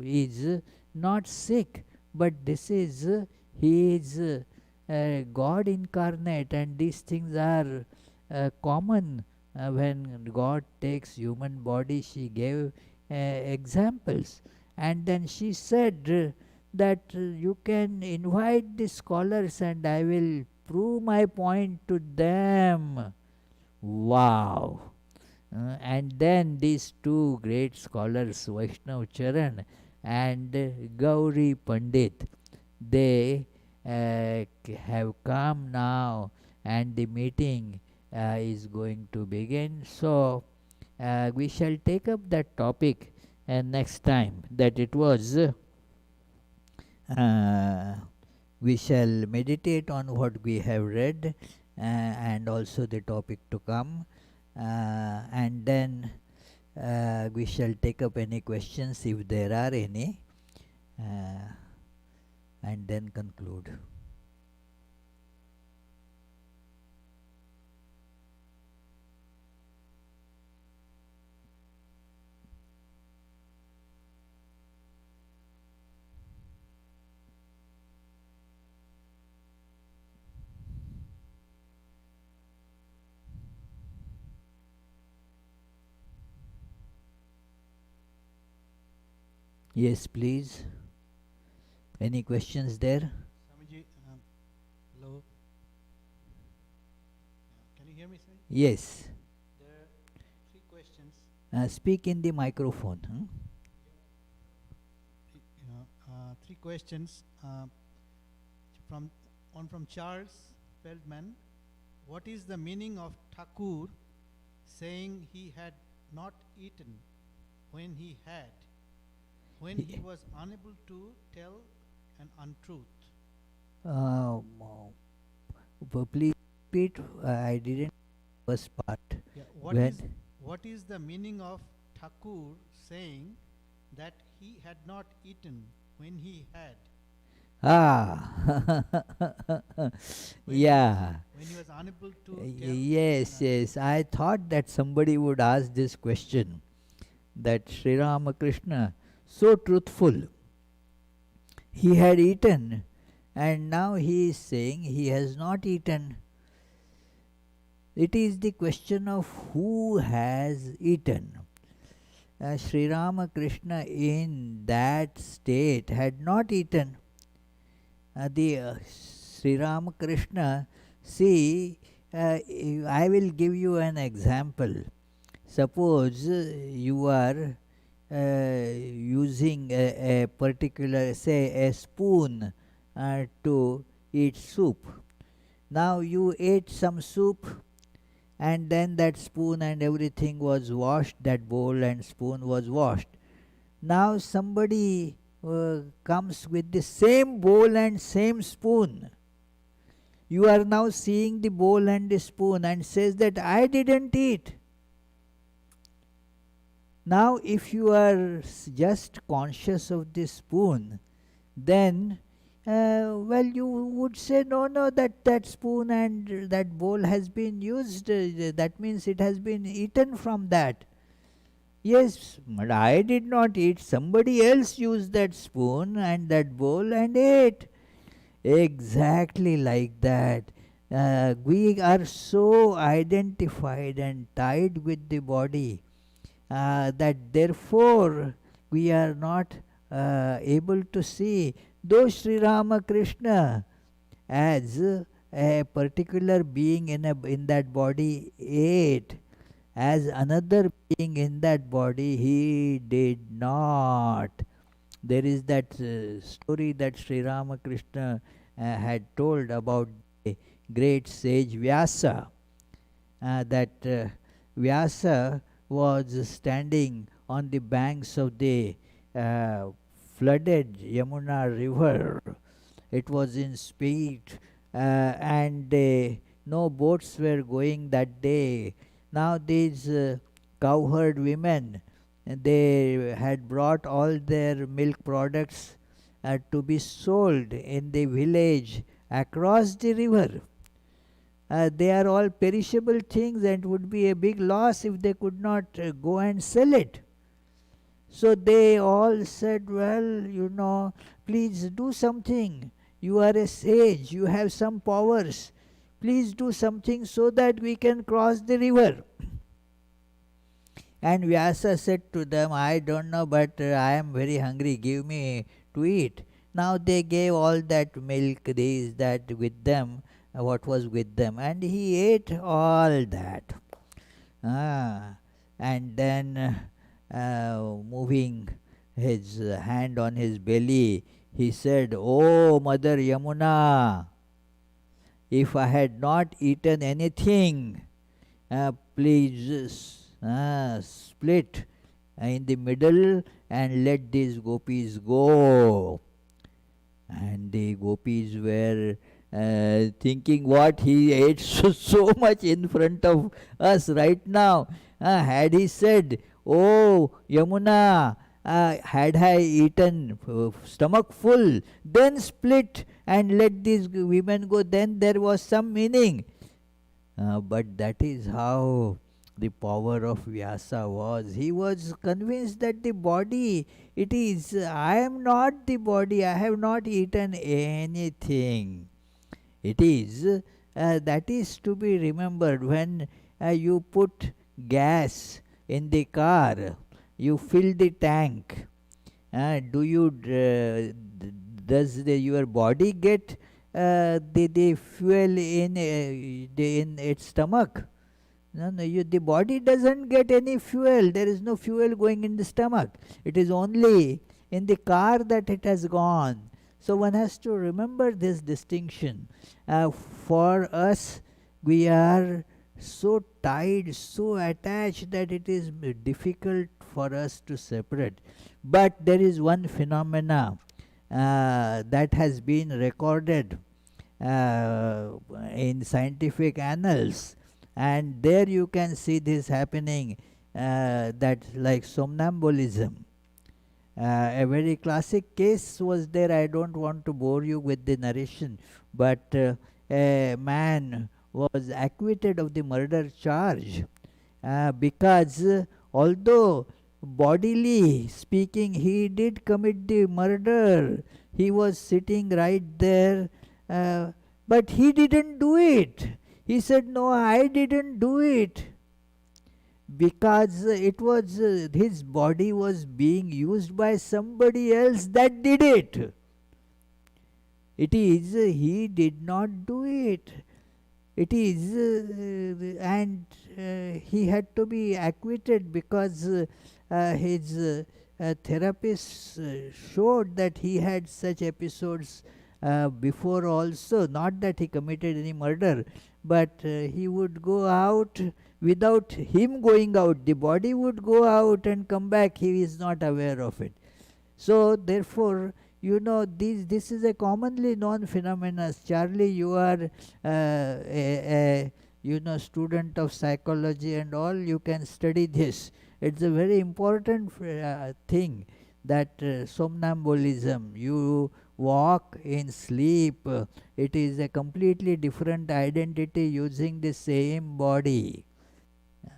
is not sick, but this is he is God incarnate, and these things are common when God takes human body. She gave examples, and then she said that you can invite the scholars and I will prove my point to them. Wow! And then these two great scholars, Vaishnavacharan and Gauri Pandit, they have come now, and the meeting is going to begin. So we shall take up that topic next time. That it was, we shall meditate on what we have read and also the topic to come, and then we shall take up any questions if there are any, and then conclude. Yes, please. Any questions there? Swamiji, hello. Can you hear me, sir? Yes. There are three questions. Speak in the microphone. Three questions. From Charles Feldman. what is the meaning of Thakur saying he had not eaten when he had, when he was unable to tell an untruth? Um, Please repeat. I didn't first part. Yeah, When what is the meaning of Thakur saying that he had not eaten when he had? ah, When yeah. when he was unable to tell Yes, an yes. I thought that somebody would ask this question. That Sri Ramakrishna, so truthful, he had eaten, and now he is saying he has not eaten. It is the question of who has eaten. Sri Ramakrishna in that state had not eaten. The Sri Ramakrishna, see, I will give you an example. Suppose you are using a particular, say, a spoon to eat soup. Now you ate some soup, and then that spoon and everything was washed, that bowl and spoon was washed. Now somebody comes with the same bowl and same spoon. You are now seeing the bowl and the spoon and says that I didn't eat. Now if you are just conscious of the spoon, then well, you would say, no, no, that spoon and that bowl has been used. That means it has been eaten from that. Yes, but I did not eat. Somebody else used that spoon and that bowl and ate. Exactly like that. We are so identified and tied with the body that therefore we are not able to see. Though Sri Ramakrishna, as a particular being in that body, ate, as another being in that body, he did not. There is that story that Sri Ramakrishna had told about the great sage Vyasa, that Vyasa was standing on the banks of the uh, flooded Yamuna river. It was in spring, and no boats were going that day. Now these cowherd women, they had brought all their milk products to be sold in the village across the river. They are all perishable things and would be a big loss if they could not go and sell it. So they all said, well, please do something. You are a sage, you have some powers. Please do something so that we can cross the river. And Vyasa said to them, I don't know, but I am very hungry, give me to eat. Now they gave all that milk, this, that with them, what was with them, and he ate all that. And then moving his hand on his belly, he said, Oh, Mother Yamuna, if I had not eaten anything, please split in the middle and let these gopis go. And the gopis were thinking, what, he ate so much in front of us right now. Had he said, Oh Yamuna, had I eaten stomach full, then split and let these women go, then there was some meaning. But that is how the power of Vyasa was. He was convinced that the body, it is, I am not the body, I have not eaten anything. It is, that is to be remembered when you put gas in the car, you fill the tank. Does your body get the fuel in its stomach? No, no, the body doesn't get any fuel. There is no fuel going in the stomach. It is only in the car that it has gone. So one has to remember this distinction. For us, we are so tied, so attached that it is difficult for us to separate. But there is one phenomena that has been recorded in scientific annals, and there you can see this happening, that like somnambulism. A very classic case was there. I don't want to bore you with the narration, but a man was acquitted of the murder charge because although bodily speaking he did commit the murder, he was sitting right there, but he didn't do it. He said, "No, I didn't do it," because it was his body was being used by somebody else that did it. It is he did not do it. It is and he had to be acquitted because his therapist showed that he had such episodes before also. Not that he committed any murder, but he would go out without him going out. The body would go out and come back. He is not aware of it. So therefore, this is a commonly known phenomenon. Charlie, you are a student of psychology and all. You can study this. It's a very important thing, that somnambulism. You walk in sleep. It is a completely different identity using the same body. There's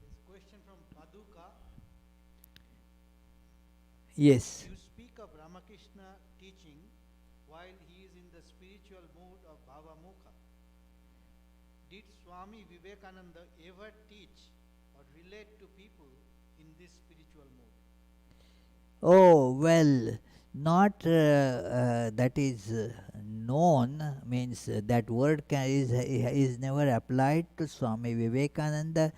a question from Paduka. Yes. You speak of Ramakrishna teaching while he is in the spiritual mood of Bhavamukha. Did Swami Vivekananda ever teach or relate to people in this spiritual mood? Oh, well, not that is known, means that word is never applied to Swami Vivekananda,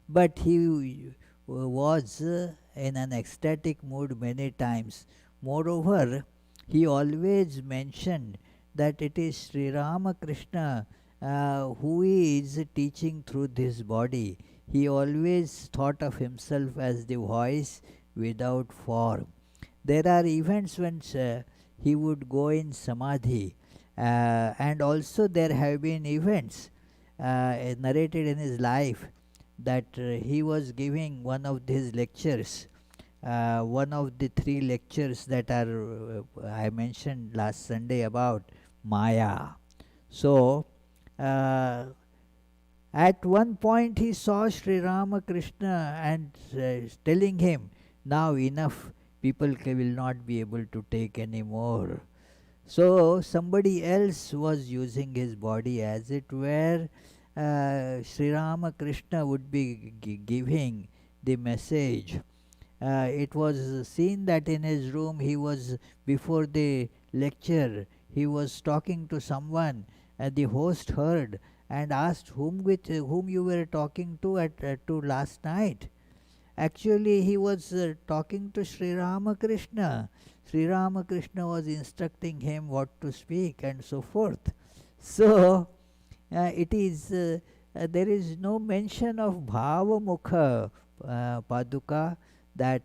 but he was in an ecstatic mood many times. Moreover, he always mentioned that it is Sri Ramakrishna who is teaching through this body. He always thought of himself as the voice without form. There are events when he would go in samadhi, and also there have been events narrated in his life that he was giving one of his lectures, one of the three lectures that are I mentioned last Sunday about Maya. So, at one point he saw Sri Ramakrishna and telling him, "Now enough, people will not be able to take any more." So somebody else was using his body, as it were. Sri Ramakrishna would be giving the message. It was seen that in his room he was, before the lecture, he was talking to someone, and the host heard and asked, with whom you were talking to to last night. Actually, he was talking to Sri Ramakrishna. Sri Ramakrishna was instructing him what to speak and so forth. So, there is no mention of Bhavamukha Paduka that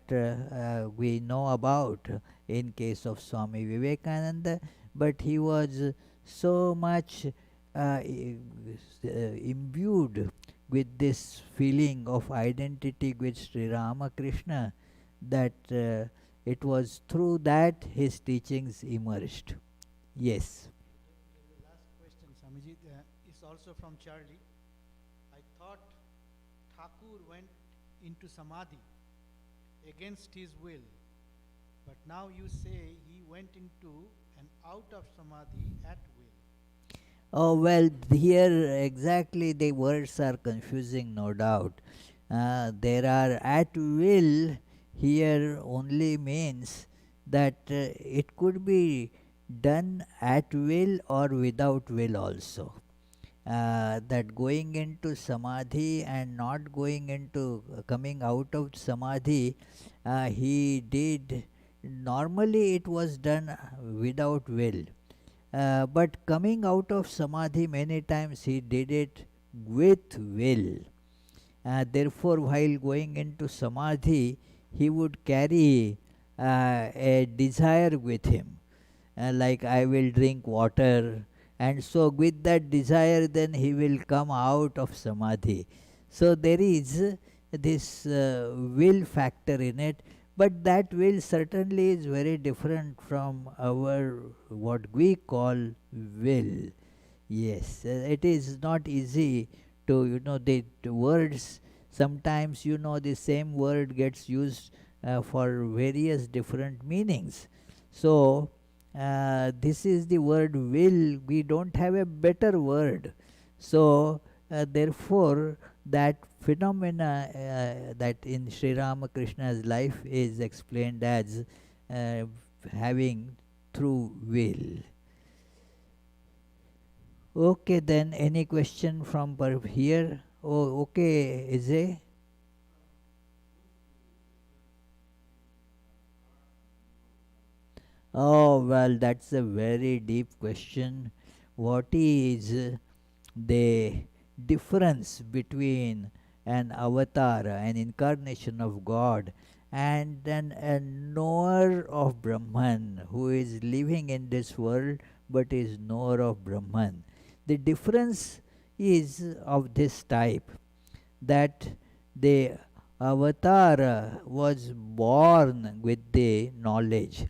we know about in case of Swami Vivekananda, but he was so much imbued with this feeling of identity with Sri Ramakrishna that it was through that his teachings emerged. Yes. The last question, Swamiji, is also from Charlie. I thought Thakur went into samadhi against his will, but now you say he went into and out of samadhi at will. Oh, well, here exactly the words are confusing, no doubt. There are at will here only means that it could be done at will or without will also. That going into samadhi and not going into coming out of samadhi, he did. Normally, it was done without will. But coming out of samadhi, many times he did it with will. Therefore, while going into samadhi, he would carry a desire with him, like I will drink water, and so with that desire, then he will come out of samadhi. So there is this will factor in it, but that will certainly is very different from our what we call will. Yes, it is not easy to, the words, sometimes, the same word gets used for various different meanings. So, this is the word will, we don't have a better word. So, therefore, that phenomena that in Sri Ramakrishna's life is explained as uh, having through will. Okay, then any question from here? Oh, okay, Izzy. Oh, well, that's a very deep question. What is the difference between an avatar, an incarnation of God, and then a knower of Brahman who is living in this world but is knower of Brahman? The difference is of this type, that the avatara was born with the knowledge.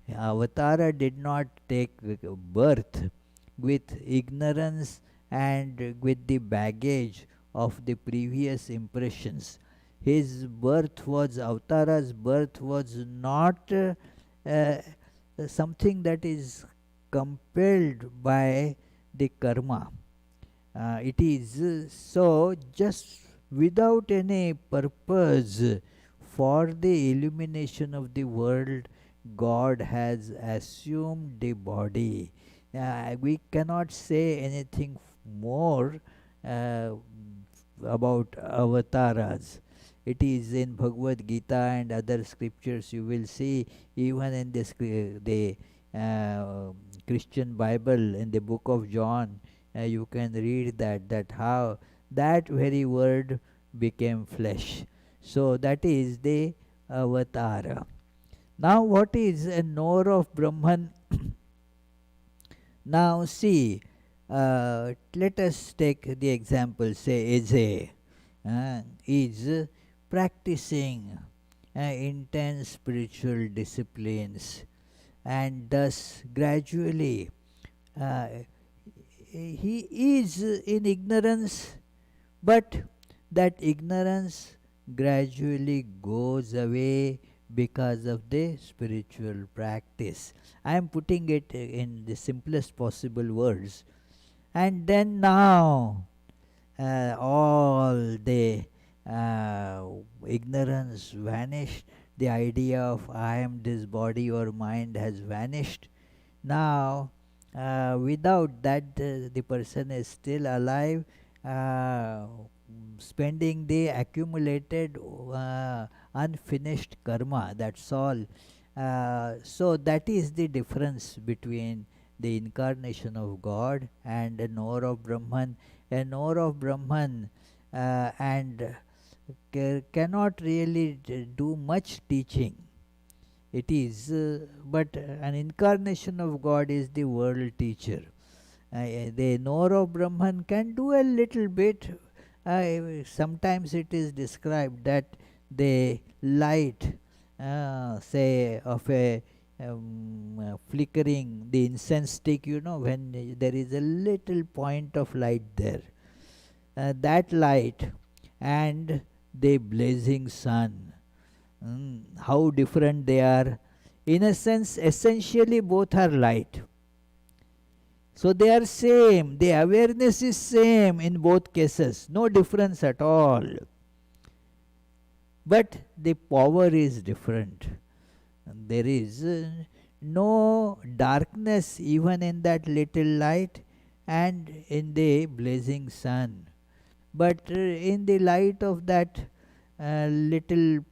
Avatara did not take birth with ignorance and with the baggage of the previous impressions. His birth was, Avatara's birth was not uh, something that is compelled by the karma. It is so just without any purpose for the illumination of the world, God has assumed the body. We cannot say anything more uh, about avatars. It is in Bhagavad Gita and other scriptures. You will see, even in the uh, Christian Bible, in the book of John, you can read that how that very word became flesh. So that is the avatara. Now, what is a knower of Brahman? Now, see, let us take the example, say, Eze is practicing intense spiritual disciplines, and thus gradually uh, he is in ignorance, but that ignorance gradually goes away because of the spiritual practice. I am putting it in the simplest possible words. And then now all the uh, ignorance vanished, the idea of I am this body or mind has vanished. Now, without that, the person is still alive, uh, spending the accumulated unfinished karma. That's all. So, that is the difference between the incarnation of God and a knower of Brahman. A knower of Brahman and cannot really do much teaching. It is, but an incarnation of God is the world teacher. The knower of Brahman can do a little bit. Sometimes it is described that the light, say, of a flickering, the incense stick, when there is a little point of light there, that light and the blazing sun, how different they are. In a sense, essentially both are light. So they are same. The awareness is same in both cases. No difference at all. But the power is different. There is no darkness even in that little light and in the blazing sun. But in the light of that little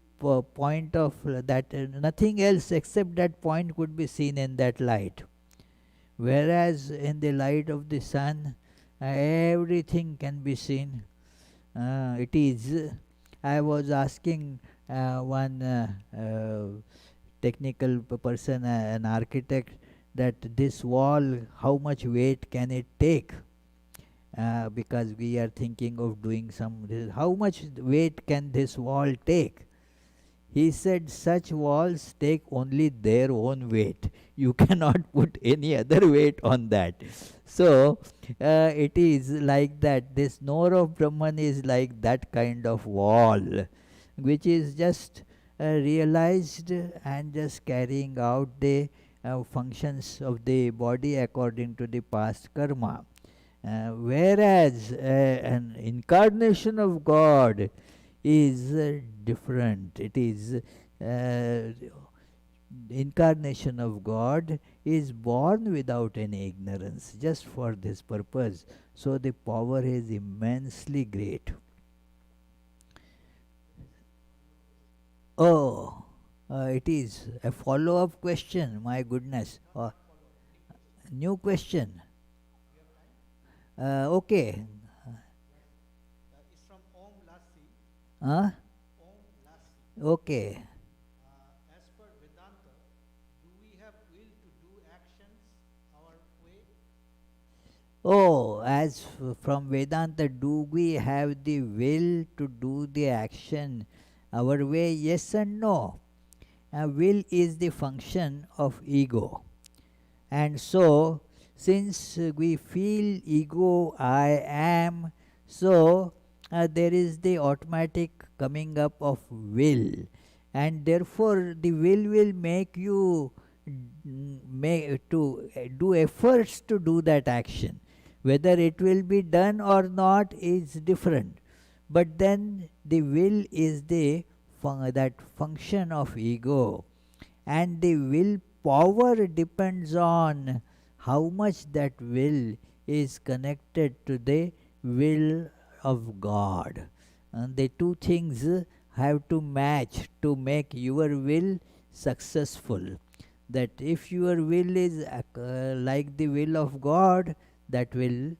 point of that, nothing else except that point could be seen in that light. Whereas in the light of the sun, everything can be seen. It is. I was asking one technical person, an architect, that this wall, how much weight can it take? Because we are thinking of doing some. How much weight can this wall take? He said such walls take only their own weight. You cannot put any other weight on that. So it is like that. This knower of Brahman is like that kind of wall, which is just realized and just carrying out the functions of the body according to the past karma. Whereas an incarnation of God is different. It is incarnation of God is born without any ignorance, just for this purpose. So the power is immensely great. Oh, it is a follow-up question. My goodness. New question. Okay. It's from Om Lassi. Huh? Om Lassi. Okay. As per Vedanta, do we have will to do actions our way? Oh, as from Vedanta, do we have the will to do the action our way? Yes and no. Will is the function of ego. And so, since we feel ego, I am, so there is the automatic coming up of will. And therefore, the will make you do efforts to do that action. Whether it will be done or not is different. But then the will is the that function of ego, and the will power depends on how much that will is connected to the will of God. And the two things have to match to make your will successful. That if your will is like the will of God, that will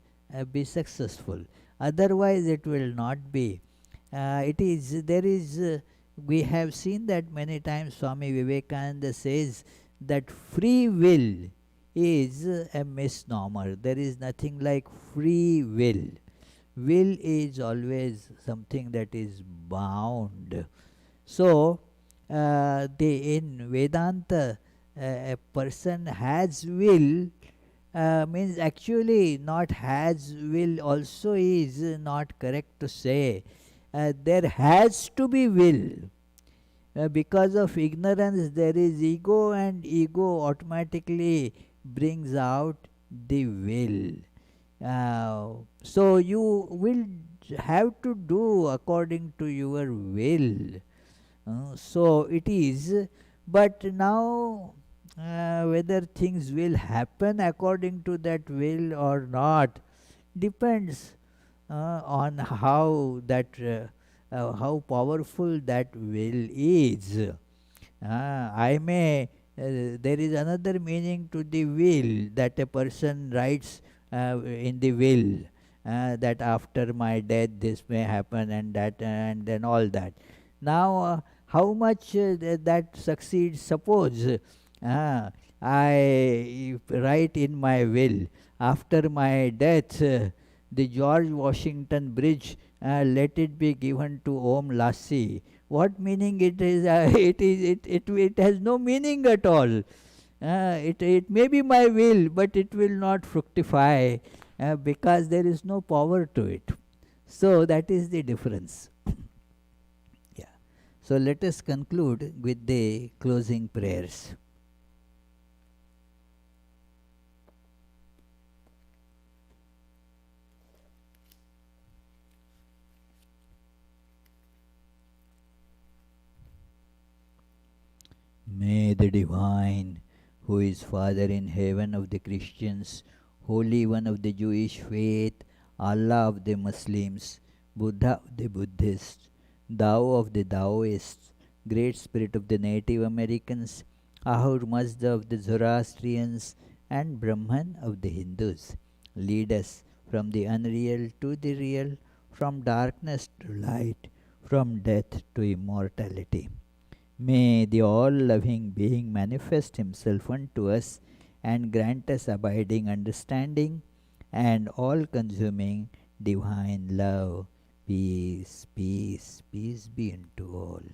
be successful. Otherwise, it will not be. It is there is. We have seen that many times. Swami Vivekananda says that free will is a misnomer. There is nothing like free will. Will is always something that is bound. So, in Vedanta, a person has will, means actually not has will also is not correct to say. There has to be will. Because of ignorance there is ego, and ego automatically brings out the will. So you will have to do according to your will. So it is, but now whether things will happen according to that will or not depends on how powerful that will is. I may there is another meaning to the will, that a person writes in the will that after my death this may happen, and that, and then all that. Now how much that succeeds? Suppose I write in my will, after my death the George Washington Bridge, let it be given to Om Lassi. What meaning it is? It has no meaning at all. It may be my will, but it will not fructify because there is no power to it. So that is the difference. Yeah. So let us conclude with the closing prayers. May the Divine, who is Father in heaven of the Christians, Holy One of the Jewish faith, Allah of the Muslims, Buddha of the Buddhists, Tao of the Taoists, Great Spirit of the Native Americans, Ahura Mazda of the Zoroastrians, and Brahman of the Hindus. Lead us from the unreal to the real, from darkness to light, from death to immortality. May the all-loving being manifest himself unto us and grant us abiding understanding and all-consuming divine love. Peace, peace, peace be unto all.